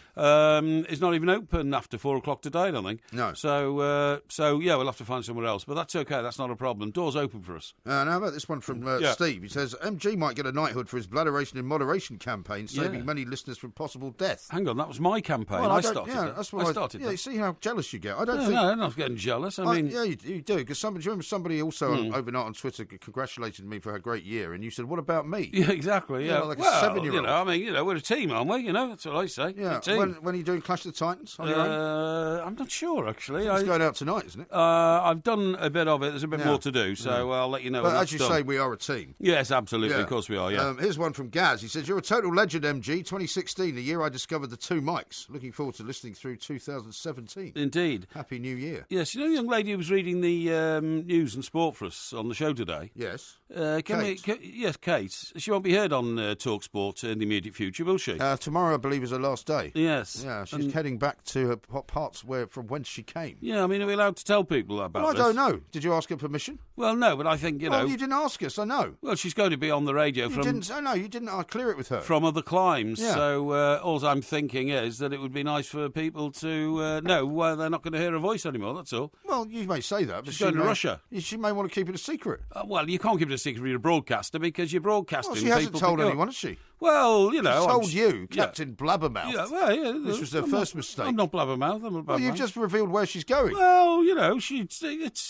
Is not even open after 4 o'clock today, I don't think. No. So yeah, we'll have to find somewhere else. But that's okay. That's not a problem. Doors open for us. Now, how about this one from Steve? He says, MG might get a knighthood for his bladderation in moderation campaign, saving many listeners from possible death. Hang on, that was my campaign. Well, I don't- started yeah, that. that's what I started Yeah, that. you see how jealous you get. I don't No, think... I'm not getting jealous. I mean, yeah, you do, because do you remember somebody also overnight on Twitter congratulated me for her great year, and you said, what about me? yeah, exactly. Yeah, like a well, 7-year-old. I mean, we're a team, aren't we? That's what I say. Yeah, A team. when are you doing Clash of the Titans on your own? I'm not sure, actually. It's going out tonight, isn't it? I've done a bit of it. There's a bit Yeah. more to do, so I'll let you know But when as that's you done. say, we are a team. Yes, absolutely. Yeah. Of course we are, yeah. Here's one from Gaz. He says, you're a total legend, MG. 2016, the year I discovered the two mics. Looking forward to listening through 2017. Indeed. Happy New Year. Yes, you know the young lady who was reading the news and sport for us on the show today? Yes. Yes, Kate. She won't be be heard on TalkSport in the immediate future, will she? Tomorrow, I believe, is her last day. Yes. Yeah, she's heading back to parts from whence she came. Yeah, I mean, are we allowed to tell people about Well, I this? don't know. Did you ask her permission? Well, no, but I think, you know... Well, you didn't ask us, I know. Well, she's going to be on the radio You didn't. Oh, no, you didn't. I'll clear it with her. from other climes. Yeah. So all I'm thinking is that it would be nice for people to know they're not going to hear her voice anymore, that's all. Well, you may say that, but She's going to may, Russia. She may want to keep it a secret. Well, you can't keep it a secret if you're a broadcaster because you're broadcasting. Well, she hasn't people told pick up. anyone, has she? Well, you know... She I'm told s- you, yeah. Captain Blabbermouth. Yeah, well, yeah, This was her first mistake. I'm not blabbermouth. I'm a blabbermouth. Well, you've just revealed where she's going. Well, you know, it's...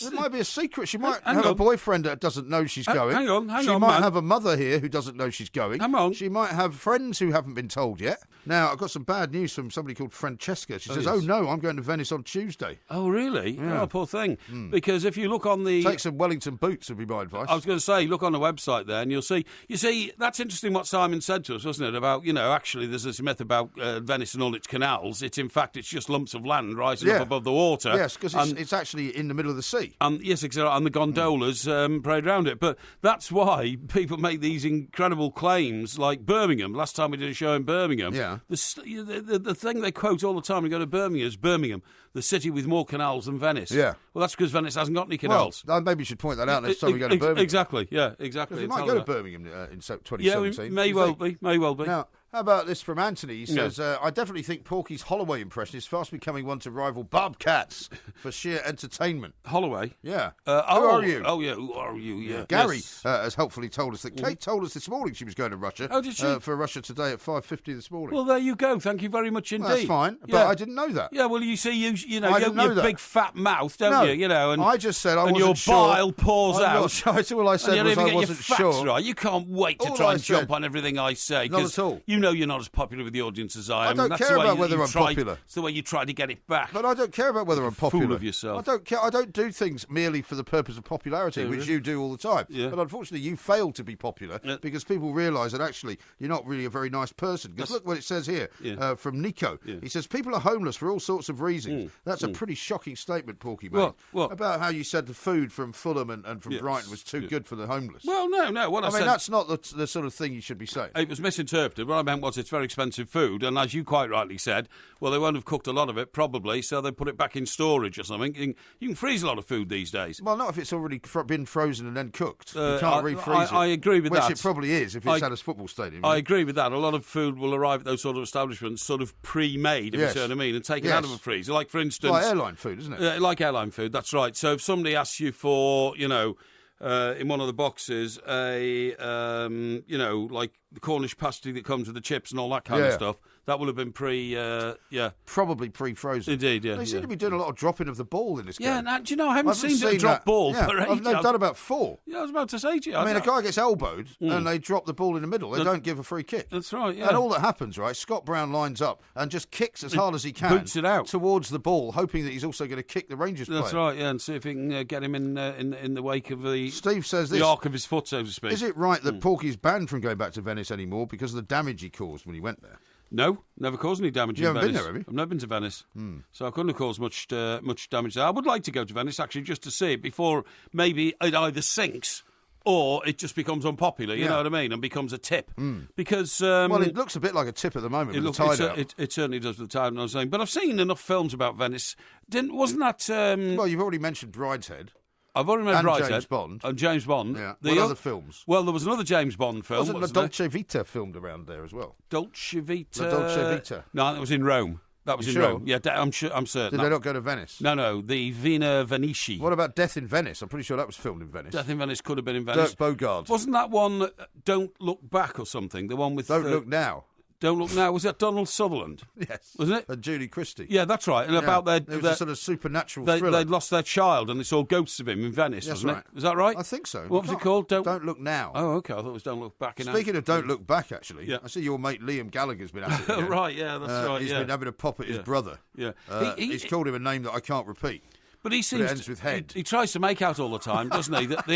It might be a secret. She might hang have a on. boyfriend that doesn't know she's going. hang on, She man. might have a mother here who doesn't know she's going. Come on. She might have friends who haven't been told yet. Now, I've got some bad news from somebody called Francesca. She says, yes. "Oh no, I'm going to Venice on Tuesday. Oh, really? Yeah. Oh, poor thing. Because if you look on the... Take some Wellington boots," would be my advice. I was going to say, look on the website there, and you'll see. You see, that's interesting what Simon said to us, wasn't it? About, you know, actually, there's this myth about Venice and all its canals. It's in fact, it's just lumps of land rising up above the water. Yes, because it's actually in the middle of the sea. Yes, exactly. And the gondolas parade around it. But that's why people make these incredible claims, like Birmingham. Last time we did a show in Birmingham, Yeah. the thing they quote all the time when you go to Birmingham is Birmingham, the city with more canals than Venice. Yeah. Well, that's because Venice hasn't got any canals. Well, maybe you should point that out next time we go to Birmingham. Exactly. Yeah, exactly. We And might tell go to her that. Birmingham in 2017. Yeah, we may You well think? be. May well be. Now, how about this from Anthony? He says, I definitely think Porky's Holloway impression is fast becoming one to rival Bobcats for sheer entertainment. Holloway. Yeah. Who are you? Oh, yeah. Who are you? Yeah. Gary Yes. has helpfully told us that Kate told us this morning she was going to Russia. Oh, did she? For Russia today at 5:50 this morning. Well, there you go. Thank you very much indeed. Well, that's fine, but Yeah. I didn't know that. Yeah, well, you see, you know, I you didn't know your that. big fat mouth, don't No, you? You know, and I just said I and wasn't your sure. bile pours I'm out. not sure. All I And said you don't was even I get wasn't your facts sure. right. You can't wait to All try I and jump said- on everything I say. Not 'Cause at all. You know you're not as popular with the audience as I am. don't and that's care the way about you whether I'm tried- popular. It's the way you try to get it back. But I don't care about whether I'm popular. Fool of yourself. I don't care. I don't do things merely for the purpose of popularity, which you do all the time. Yeah. But unfortunately, you fail to be popular Yeah. because people realise that actually you're not really a very nice person. Because look what it says here from Nico. Yeah. He says people are homeless for all sorts of reasons. That's a pretty shocking statement, Porky mate. What? About how you said the food from Fulham and from Yes. Brighton was too good for the homeless. Well, no. What I I mean, said, that's not the sort of thing you should be saying. it was misinterpreted. What I meant was it's very expensive food, and as you quite rightly said, well, they won't have cooked a lot of it, probably, so they put it back in storage or something. You can freeze a lot of food these days. Well, not if it's already been frozen and then cooked. You can't refreeze it. I agree with which that. it probably is if it's at a football stadium. I agree with that. A lot of food will arrive at those sort of establishments sort of pre-made, if Yes. you see what I mean, and taken Yes. out of a freezer. Like, for instance... Like airline food, isn't it? like airline food, that's right. So if somebody asks you for, you know, in one of the boxes, you know, like the Cornish pasty that comes with the chips and all that kind of stuff, that will have been Probably pre-frozen. Indeed, yeah. They seem to be doing a lot of dropping of the ball in this game. Yeah, now, do you know, I haven't seen a that. drop ball Yeah, for I've ages. done about 4. Yeah, I was about to say to you. I mean, a guy gets elbowed and they drop the ball in the middle. They don't give a free kick. That's right, yeah. And all that happens, right, Scott Brown lines up and just kicks as hard as he can. Boots it out. Towards the ball, hoping that he's also going to kick the Rangers player. That's right, yeah, and see if he can get him in the wake of the... Steve says this. The arc of his foot, so to speak. Is it right that Porky's banned from going back to Venice anymore because of the damage he caused when he went there? No, never caused any damage You in haven't Venice. been there, have you? I've never been to Venice. So I couldn't have caused much damage there. I would like to go to Venice, actually, just to see it before maybe it either sinks or it just becomes unpopular, you know what I mean, and becomes a tip. Because... well, it looks a bit like a tip at the moment with the tide out. It certainly does with the tide, I was saying. But I've seen enough films about Venice. Wasn't that... Well, you've already mentioned Brideshead. I've already read And Brideshead. James Bond. And James Bond. Yeah. The What other films? Well, there was another James Bond film. Wasn't La wasn't there? Dolce Vita filmed around there as well? Dolce Vita? La Dolce Vita. No, that was in Rome. That was You in sure? Rome. Yeah, I'm certain. Did they not go to Venice? No, the Vina Venici. What about Death in Venice? I'm pretty sure that was filmed in Venice. Death in Venice could have been in Venice. Dirk Bogarde. Wasn't that one Don't Look Back or something? The one with... Don't Look Now. Don't Look Now. Was that Donald Sutherland? Yes. Wasn't it? And Judy Christie. Yeah, that's right. And about It was a sort of supernatural thriller. they'd lost their child and they saw ghosts of him in Venice, That's wasn't right. it? Was that right? I think so. What was it called? Don't Look Now. Oh, okay. I thought it was Don't Look Back. Speaking of Don't Look Back, actually, Yeah. I see your mate Liam Gallagher's been at it again. Right, yeah, that's right. He's yeah. been having a pop at his brother. Yeah. He's called him a name that I can't repeat. But he seems it ends with head. He tries to make out all the time, doesn't he? That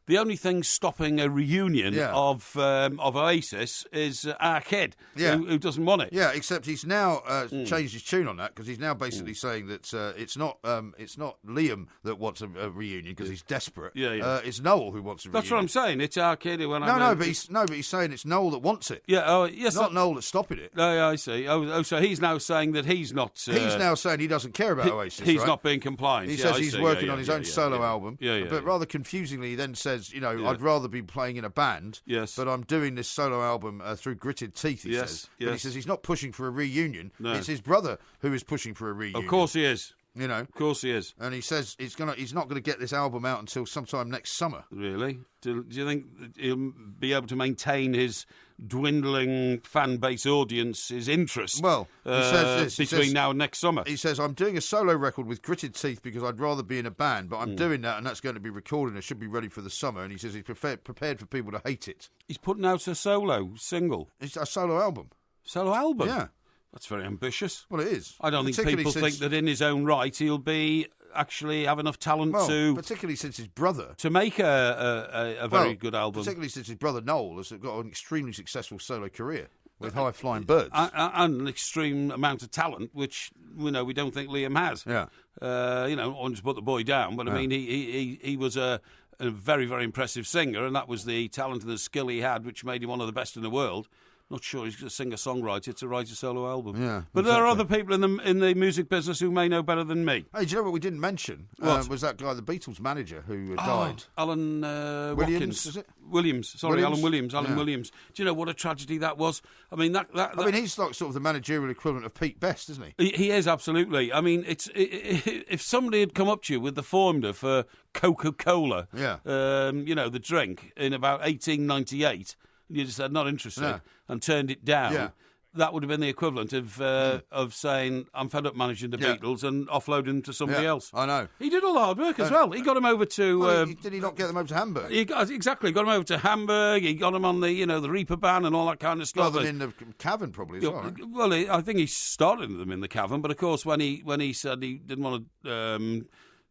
the only thing stopping a reunion of Oasis is our kid, who doesn't want it. Yeah, except he's now changed his tune on that, because he's now basically saying that it's not Liam that wants a reunion because he's desperate. It's Noel who wants a reunion. That's what I'm saying. It's our kid who. But he's saying it's Noel that wants it. Yeah. Oh, yes. Not Noel that's stopping it. Oh, yeah, I see. Oh, so he's now saying that he's not. He's now saying he doesn't care about Oasis. He's not being compliant. He says he's working on his own solo album. But rather confusingly, he then says, I'd rather be playing in a band. Yes. But I'm doing this solo album through gritted teeth. He says. But he says he's not pushing for a reunion. No. It's his brother who is pushing for a reunion. Of course he is. Of course he is. And he says he's not going to get this album out until sometime next summer. Really? Do you think he'll be able to maintain his dwindling fan base audience, his interest? Well, he says this. Between now and next summer. He says, I'm doing a solo record with gritted teeth because I'd rather be in a band, but I'm doing that, and that's going to be recorded and it should be ready for the summer. And he says he's prepared for people to hate it. He's putting out a solo single. It's a solo album. Solo album? Yeah. That's very ambitious. Well, it is. I don't think people think that in his own right he'll be actually have enough talent to... particularly since his brother... To make a very good album. Particularly since his brother Noel has got an extremely successful solo career with High-Flying Birds. And an extreme amount of talent, which, we don't think Liam has. Yeah. I want to put the boy down, but I mean, he was a very, very impressive singer, and that was the talent and the skill he had, which made him one of the best in the world. Not sure he's a singer-songwriter to write a solo album. Yeah, but there are other people in the music business who may know better than me. Hey, do you know what we didn't mention? Was that guy, the Beatles manager, who died? Alan Williams, Watkins. is it? Williams. Sorry, Alan Williams. Yeah. Williams. Do you know what a tragedy that was? I mean, he's like sort of the managerial equivalent of Pete Best, isn't he? He is, absolutely. I mean, if somebody had come up to you with the formula for Coca-Cola, the drink, in about 1898, you just said, not interested, and turned it down, that would have been the equivalent of saying, I'm fed up managing the Beatles and offloading them to somebody else. I know. He did all the hard work as well. He got him over to... did he not get them over to Hamburg? Exactly. Got him over to Hamburg. He got him on the, the Reaper band and all that kind of stuff. Rather than in the cavern, probably, as well, right? Well, I think he started them in the cavern, but of course, when he said he didn't want to...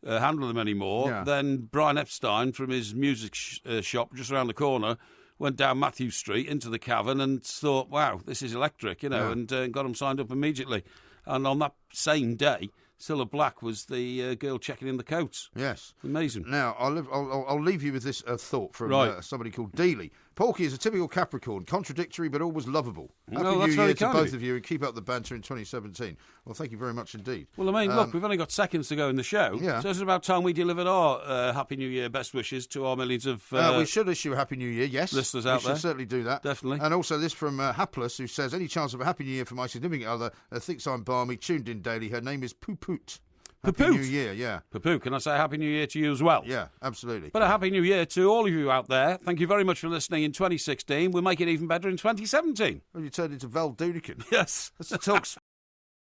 handle them anymore, then Brian Epstein from his music shop just around the corner went down Matthew Street into the cavern and thought, wow, this is electric, and got him signed up immediately. And on that same day, Cilla Black was the girl checking in the coats. Yes. Amazing. Now, I'll leave you with this thought from somebody called Dealey. Porky is a typical Capricorn, contradictory but always lovable. Happy New Year to both of you, and keep up the banter in 2017. Well, thank you very much indeed. Well, I mean, look, we've only got seconds to go in the show, so it's about time we delivered our Happy New Year best wishes to our millions of... we should issue a Happy New Year, yes. Listeners out there. We should certainly do that. Definitely. And also this from Hapless, who says, any chance of a Happy New Year for my significant other, thinks I'm balmy, tuned in daily. Her name is Poo-Poot. Happy New Year, yeah. Poo-Poo, can I say Happy New Year to you as well? Yeah, absolutely. But a Happy New Year to all of you out there. Thank you very much for listening in 2016. We'll make it even better in 2017. Well, you turned into Val Doonican. Yes. Let's talk